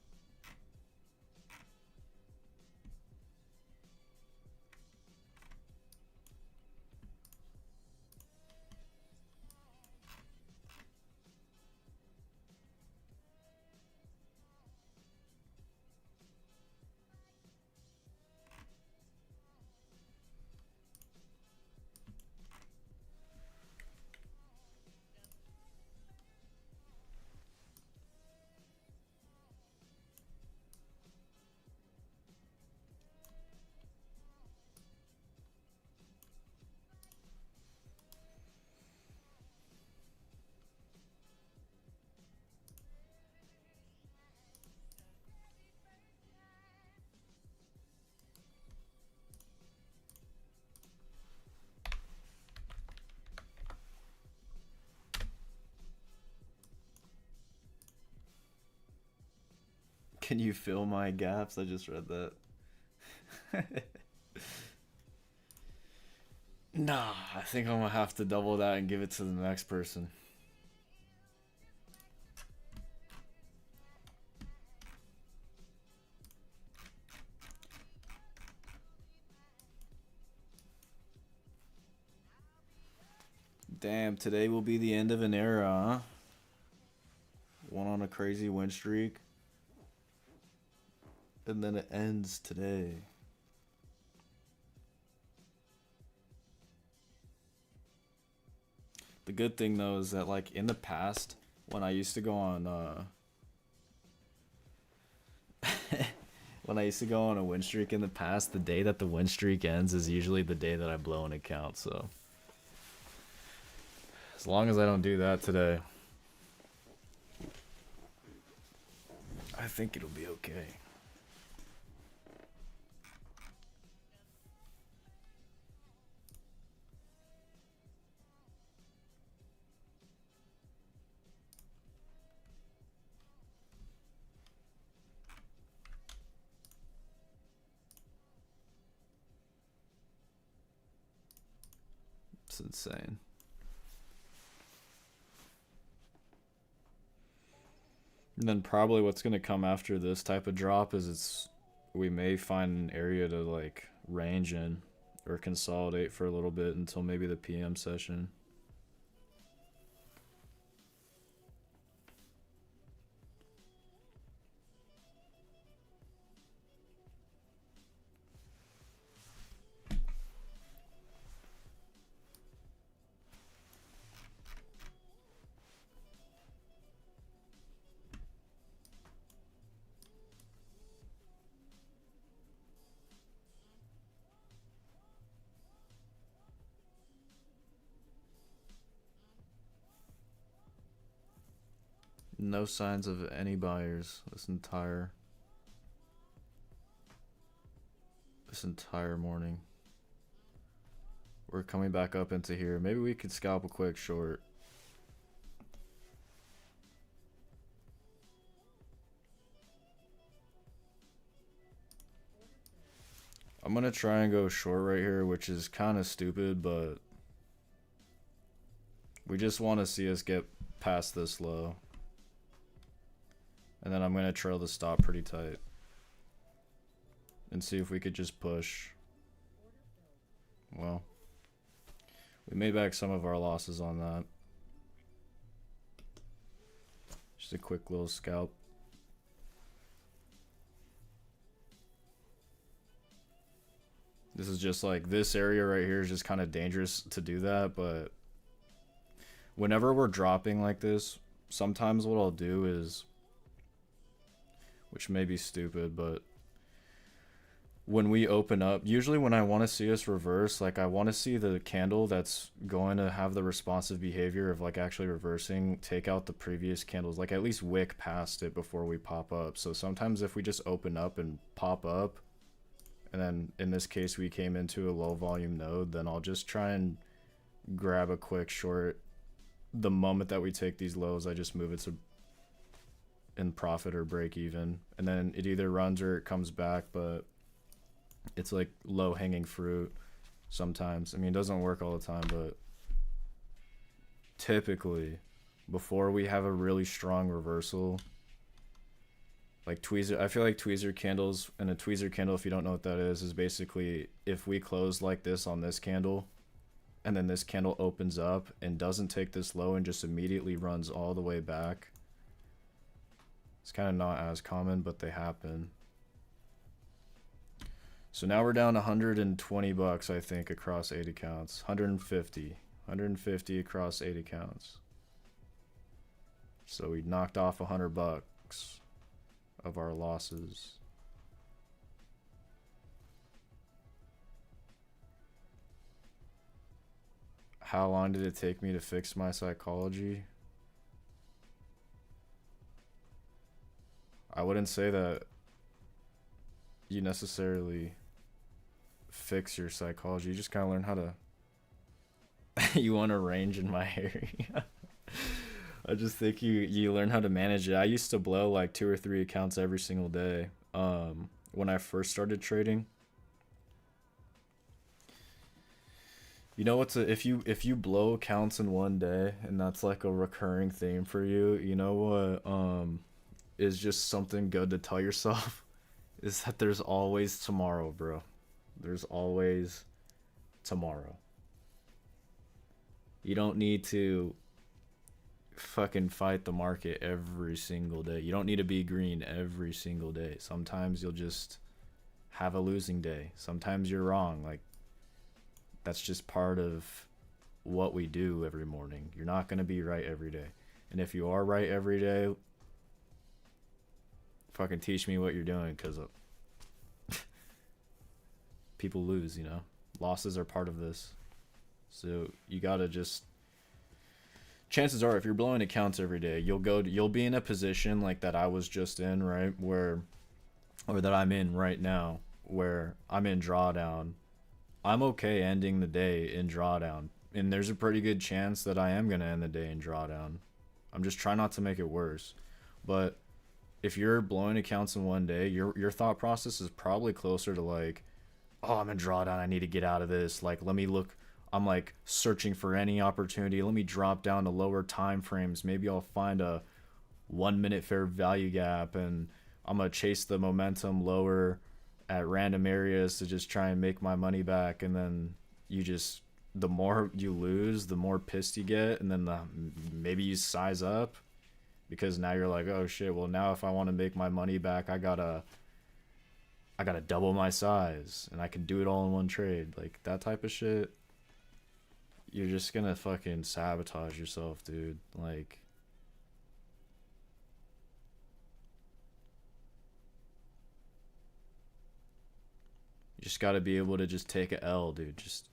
[SPEAKER 1] Can you fill my gaps? I just read that. Nah, I think I'm gonna have to double that and give it to the next person. Damn, today will be the end of an era, huh? One on a crazy win streak. And then it ends today. The good thing though is that, like, in the past, when I used to go on when I used to go on a win streak in the past, the day that the win streak ends is usually the day that I blow an account, so as long as I don't do that today. I think it'll be okay. It's insane. And then probably what's going to come after this type of drop is we may find an area to like range in or consolidate for a little bit until maybe the PM session. No signs of any buyers this entire morning. We're coming back up into here. Maybe we could scalp a quick short. I'm gonna try and go short right here, which is kind of stupid, but we just want to see us get past this low. And then I'm going to trail the stop pretty tight. And see if we could just push. Well, we made back some of our losses on that. Just a quick little scalp. This is just like, this area right here is just kind of dangerous to do that, but whenever we're dropping like this, sometimes what I'll do is, which may be stupid, but when we open up, usually when I want to see us reverse, like I want to see the candle that's going to have the responsive behavior of like actually reversing, take out the previous candles, like at least wick past it before we pop up. So sometimes if we just open up and pop up, and then in this case we came into a low volume node, then I'll just try and grab a quick short. The moment that we take these lows, I just move it to in profit or break even, and then it either runs or it comes back, but it's like low hanging fruit sometimes. I mean, it doesn't work all the time, but typically before we have a really strong reversal, like tweezer, I feel like tweezer candles, and a tweezer candle, if you don't know what that is basically if we close like this on this candle and then this candle opens up and doesn't take this low and just immediately runs all the way back. It's kind of not as common, but they happen. So now we're down 120 bucks, I think, across 8 accounts. 150 across 8 accounts. So we knocked off 100 bucks of our losses. How long did it take me to fix my psychology? I wouldn't say that you necessarily fix your psychology. You just kind of learn how to you want to range in my area. I just think you learn how to manage it. I used to blow like 2 or 3 accounts every single day when I first started trading. You know what's if you blow accounts in one day and that's like a recurring theme for you, you know what is just something good to tell yourself is that there's always tomorrow, bro. There's always tomorrow. You don't need to fucking fight the market every single day. You don't need to be green every single day. Sometimes you'll just have a losing day. Sometimes you're wrong. Like, that's just part of what we do every morning. You're not going to be right every day. And if you are right every day, fucking teach me what you're doing, because people lose, you know. Losses are part of this. So you gotta just chances are if you're blowing accounts every day, you'll be in a position like that I was just in, right? Where, or that I'm in right now, where I'm in drawdown. I'm okay ending the day in drawdown, and there's a pretty good chance that I am gonna end the day in drawdown. I'm just trying not to make it worse. But if you're blowing accounts in one day, your thought process is probably closer to like, oh, I'm in drawdown, I need to get out of this. Like, let me look. I'm like searching for any opportunity. Let me drop down to lower time frames. Maybe I'll find a 1 minute fair value gap, and I'm gonna chase the momentum lower at random areas to just try and make my money back. And then you just, the more you lose, the more pissed you get, and then maybe you size up because now you're like, oh shit, well now if I want to make my money back, I gotta double my size, and I can do it all in one trade. Like that type of shit, you're just gonna fucking sabotage yourself, dude. Like, you just gotta be able to just take a L, dude. Just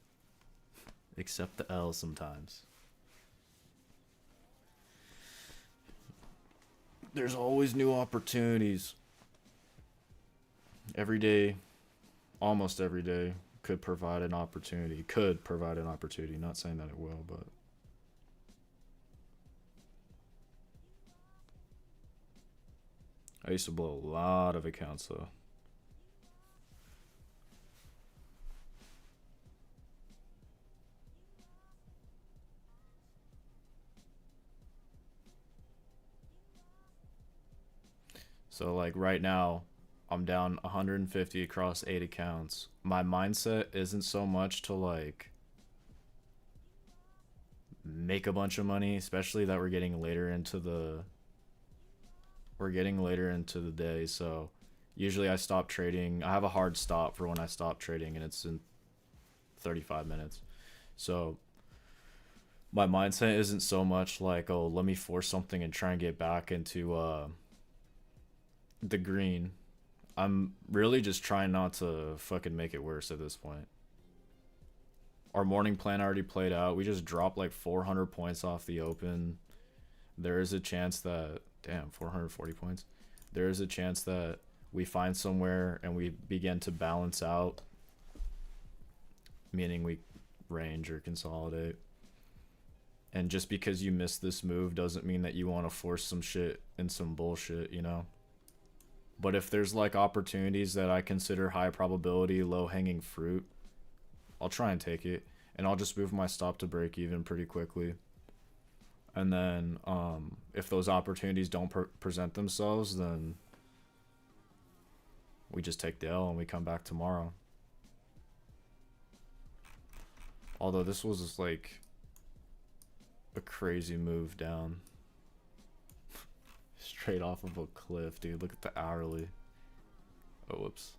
[SPEAKER 1] accept the L sometimes. There's always new opportunities. Every day, almost every day, could provide an opportunity. Could provide an opportunity. Not saying that it will, but I used to blow a lot of accounts though. So like right now, I'm down 150 across 8 accounts. My mindset isn't so much to like make a bunch of money, especially that we're getting later into the day. So usually I stop trading. I have a hard stop for when I stop trading, and it's in 35 minutes. So my mindset isn't so much like, oh, let me force something and try and get back into the green. I'm really just trying not to fucking make it worse at this point. Our morning plan already played out. We just dropped like 400 points off the open. There is a chance that, damn, 440 points. There is a chance that we find somewhere and we begin to balance out, meaning we range or consolidate. And just because you missed this move doesn't mean that you want to force some shit and some bullshit, you know? But if there's like opportunities that I consider high probability, low hanging fruit, I'll try and take it. And I'll just move my stop to break even pretty quickly. And then if those opportunities don't present themselves, then we just take the L and we come back tomorrow. Although this was just like a crazy move down. Straight off of a cliff, dude. Look at the hourly. Oh, whoops.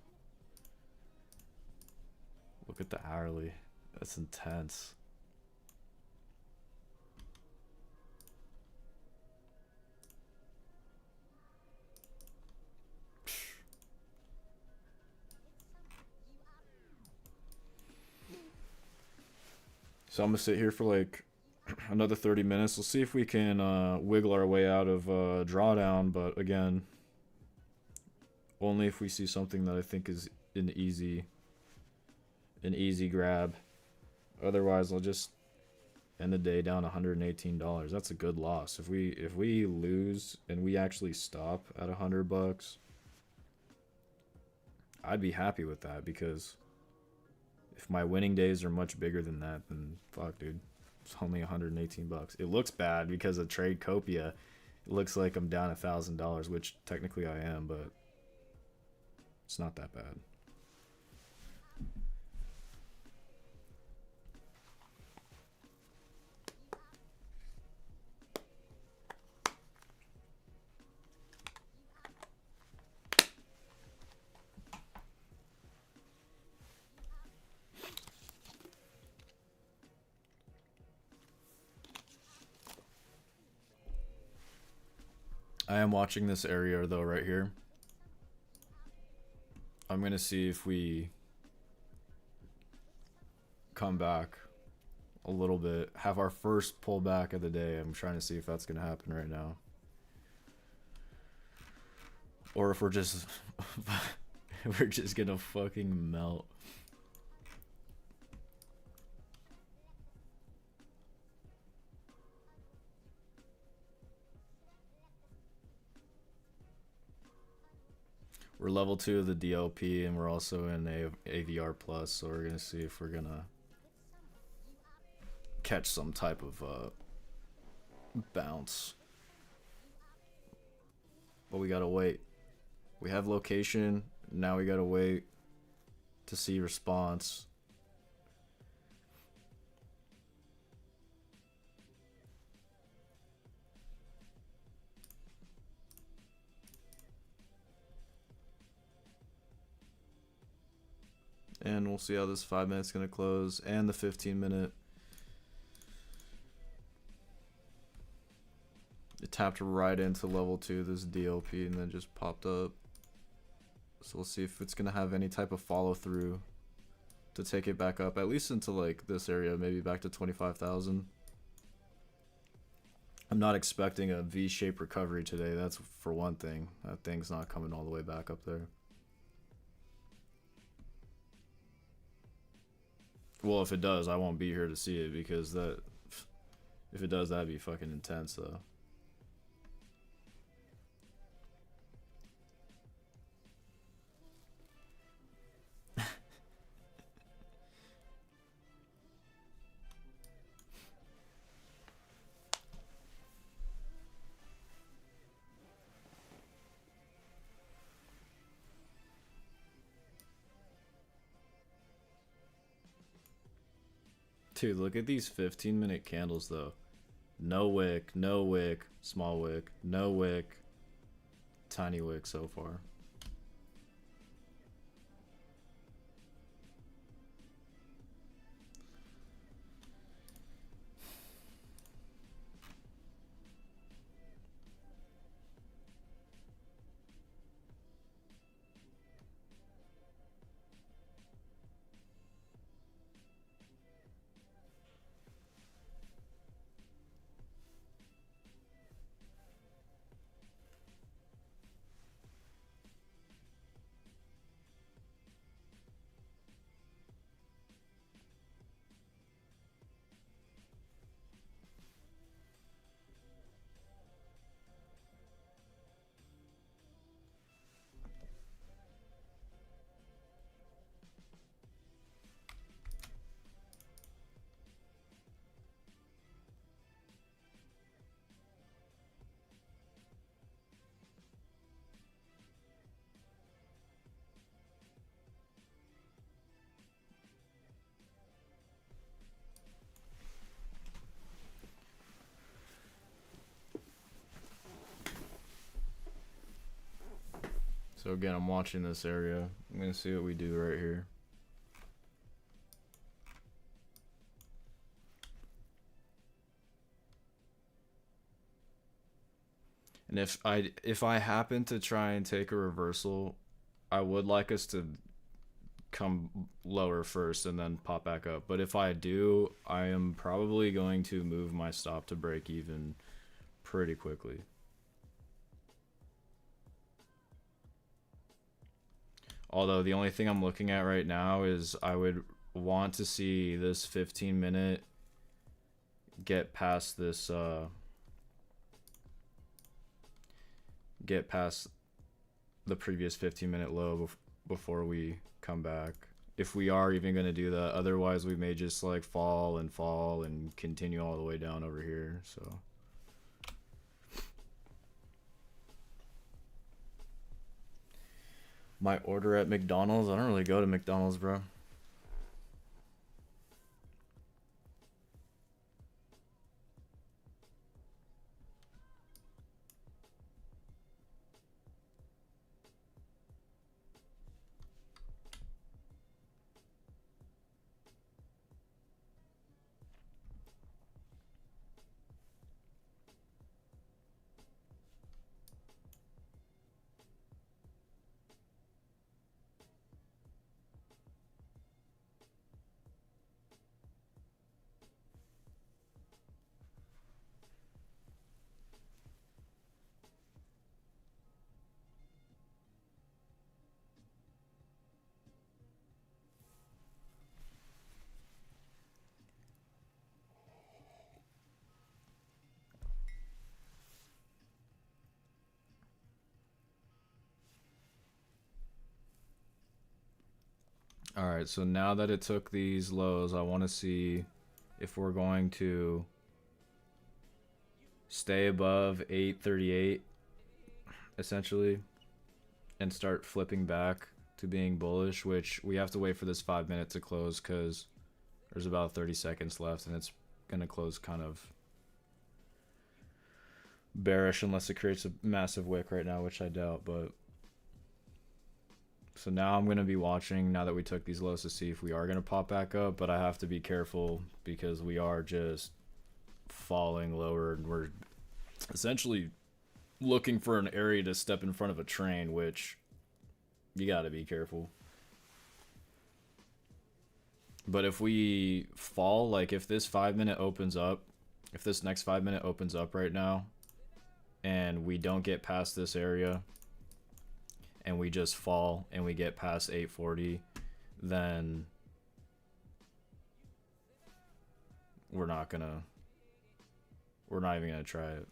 [SPEAKER 1] Look at the hourly. That's intense. So I'm gonna sit here for like another 30 minutes. We'll see if we can wiggle our way out of drawdown, but again, only if we see something that I think is an easy grab. Otherwise, I'll just end the day down $118. That's a good loss. If we lose and we actually stop at $100, I'd be happy with that, because if my winning days are much bigger than that, then fuck, dude. It's only $118. It looks bad because of trade copia. It looks like I'm down $1,000, which technically I am, but it's not that bad. I am watching this area though right here. I'm gonna see if we come back a little bit, have our first pullback of the day. I'm trying to see if that's going to happen right now. Or if we're just we're just going to fucking melt. We're level 2 of the DLP, and we're also in AVR plus, so we're gonna see if we're gonna catch some type of bounce. But we gotta wait. We have location, now we gotta wait to see response. And we'll see how this 5 minutes is gonna close, and the 15-minute. It tapped right into level 2, this DLP, and then just popped up. So we'll see if it's gonna have any type of follow through to take it back up, at least into like this area, maybe back to 25,000. I'm not expecting a V-shaped recovery today, that's for one thing. That thing's not coming all the way back up there. Well, if it does, I won't be here to see it, because that, if it does, that'd be fucking intense though. Dude, look at these 15-minute candles though. No wick, no wick, small wick, no wick, tiny wick so far. So again, I'm watching this area. I'm gonna see what we do right here. And if I happen to try and take a reversal, I would like us to come lower first and then pop back up. But if I do, I am probably going to move my stop to break even pretty quickly. Although the only thing I'm looking at right now is I would want to see this 15-minute get past this get past the previous 15-minute low before we come back, if we are even going to do that. Otherwise we may just like fall and continue all the way down over here. So my order at McDonald's, I don't really go to McDonald's, bro. All right, so now that it took these lows, I want to see if we're going to stay above 838 essentially and start flipping back to being bullish, which we have to wait for this 5 minute to close because there's about 30 seconds left and it's gonna close kind of bearish unless it creates a massive wick right now, which I doubt. But so now I'm gonna be watching now that we took these lows to see if we are gonna pop back up, but I have to be careful because we are just falling lower and we're essentially looking for an area to step in front of a train, which you got to be careful. But if we fall, like if this 5 minute opens up, if this next 5 minute opens up right now and we don't get past this area and we just fall and we get past 840, then we're not even gonna try it.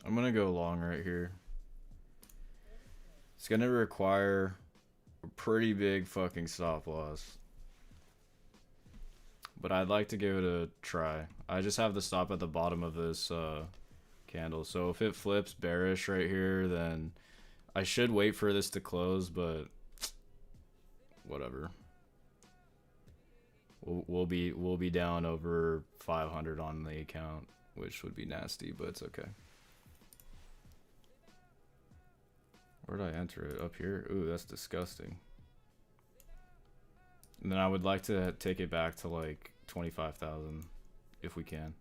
[SPEAKER 1] I'm gonna go long right here. It's gonna require a pretty big fucking stop loss, but I'd like to give it a try. I just have the stop at the bottom of this candle, so if it flips bearish right here, then I should wait for this to close, but whatever. We'll be down over 500 on the account, which would be nasty, but it's okay. Where did I enter it? Up here? Ooh, that's disgusting. And then I would like to take it back to like 25,000 if we can.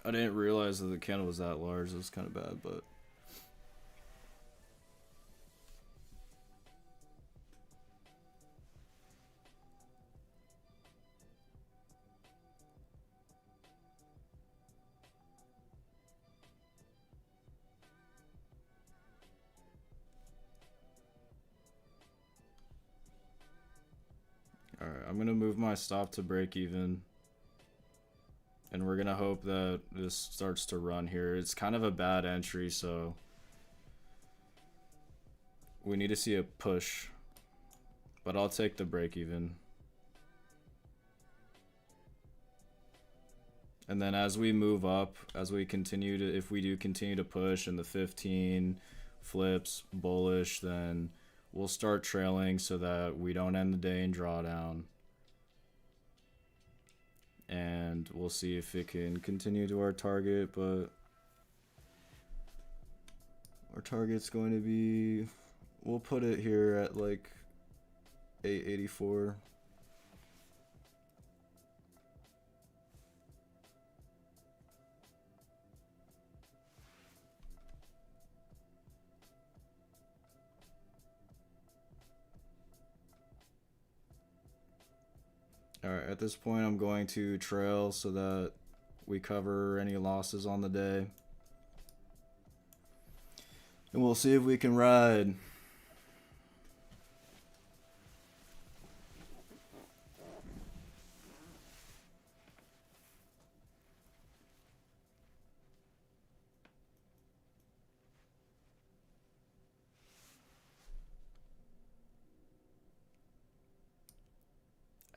[SPEAKER 1] I didn't realize that the candle was that large. It was kind of bad, but all right, I'm gonna move my stop to break even. And we're gonna hope that this starts to run here. It's kind of a bad entry, so we need to see a push. But I'll take the break even. And then as we move up, as we continue to, if we do continue to push and the 15 flips bullish, then we'll start trailing so that we don't end the day in drawdown. And we'll see if it can continue to our target, but our target's going to be, we'll put it here at like 884. Alright, at this point I'm going to trail so that we cover any losses on the day. And we'll see if we can ride.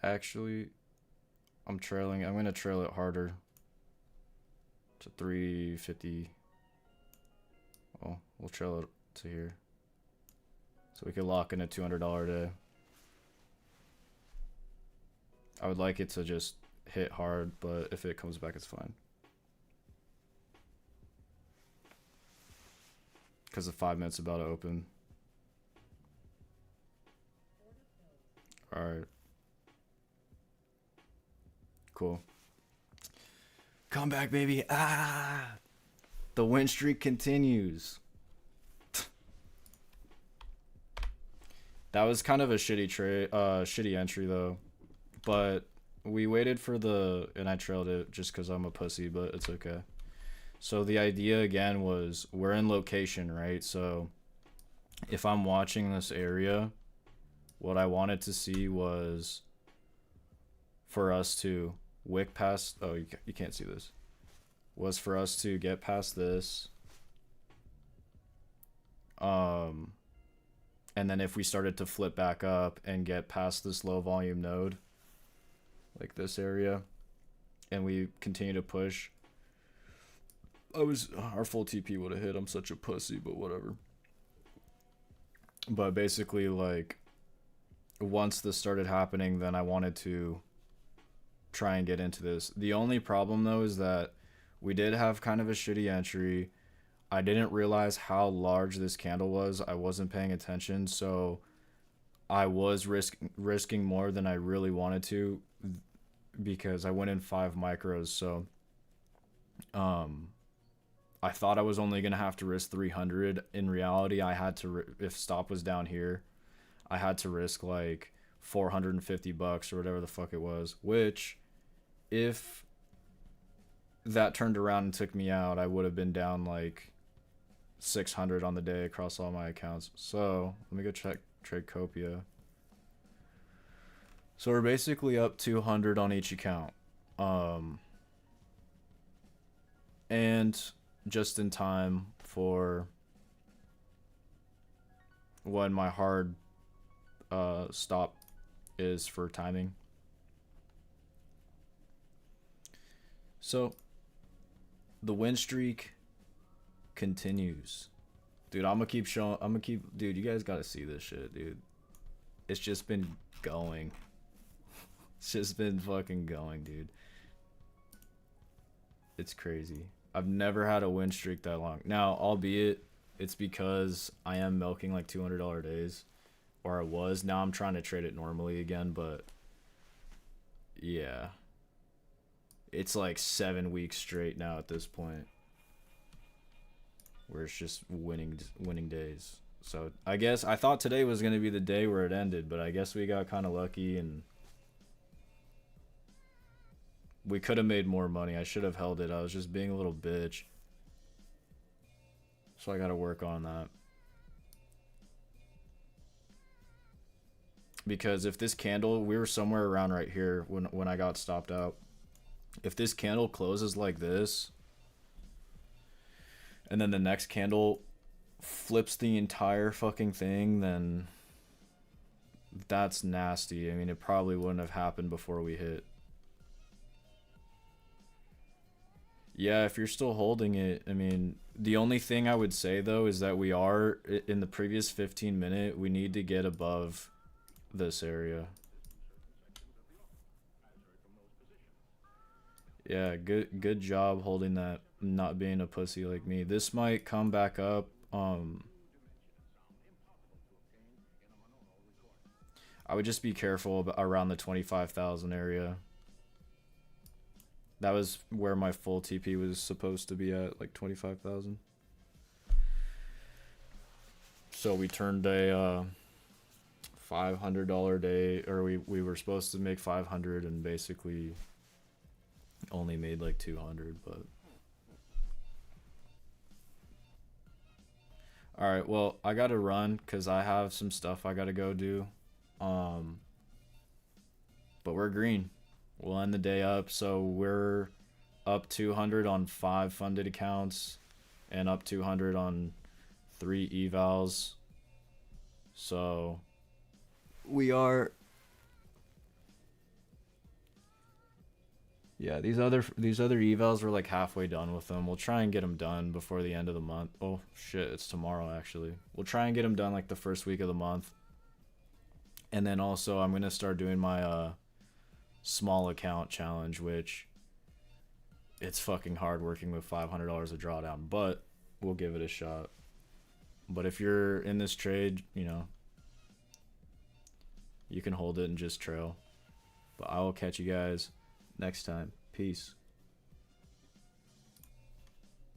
[SPEAKER 1] Actually, I'm trailing. I'm gonna trail it harder to 350. Oh, we'll trail it to here, so we could lock in a $200 day. I would like it to just hit hard, but if it comes back, it's fine. Because the 5 minutes about to open. Alright. Cool. Come back, baby. Ah! The win streak continues. That was kind of a shitty entry though. But we waited for and I trailed it just because I'm a pussy, but it's okay. So the idea again was we're in location, right? So if I'm watching this area, what I wanted to see was for us to wick past. Oh, you can't see this. Was for us to get past this. And then if we started to flip back up and get past this low volume node, like this area, and we continue to push, our full TP would have hit. I'm such a pussy, but whatever. But basically, like, once this started happening, then I wanted to try and get into this. The only problem though is that we did have kind of a shitty entry. I didn't realize how large this candle was. I wasn't paying attention, so I was risking more than I really wanted to because I went in 5 micros. So I thought I was only going to have to risk 300. In reality, I had to, if stop was down here, I had to risk like $450 or whatever the fuck it was, which if that turned around and took me out, I would have been down like 600 on the day across all my accounts. So let me go check Tradecopia. So we're basically up 200 on each account. And just in time for when my hard stop is for timing. So the win streak continues. Dude, dude, you guys gotta see this shit, dude. It's just been going. It's just been fucking going, dude. It's crazy. I've never had a win streak that long. Now, albeit it's because I am milking like $200 days, or I was. Now I'm trying to trade it normally again, but yeah. It's like 7 weeks straight now at this point, where it's just winning days. So I guess I thought today was going to be the day where it ended, but I guess we got kind of lucky and we could have made more money. I should have held it. I was just being a little bitch. So I got to work on that. Because if this candle, we were somewhere around right here when I got stopped out. If this candle closes like this, and then the next candle flips the entire fucking thing, then that's nasty. I mean, it probably wouldn't have happened before we hit. Yeah, if you're still holding it, I mean, the only thing I would say though is that we are in the previous 15 minute, we need to get above this area. Yeah, good job holding that, not being a pussy like me. This might come back up. I would just be careful around the 25,000 area. That was where my full TP was supposed to be at, like 25,000. So we turned a $500 day, or we were supposed to make 500 and basically only made like 200, but all right, well, I gotta run because I have some stuff I gotta go do. But we're green. We'll end the day up. So we're up 200 on 5 funded accounts and up 200 on 3 evals. So we are Yeah, these other evals we're like halfway done with them. We'll try and get them done before the end of the month. Oh shit, it's tomorrow actually. We'll try and get them done like the first week of the month. And then also I'm gonna start doing my small account challenge, which it's fucking hard working with $500 of drawdown, but we'll give it a shot. But if you're in this trade, you know, you can hold it and just trail. But I will catch you guys next time. Peace.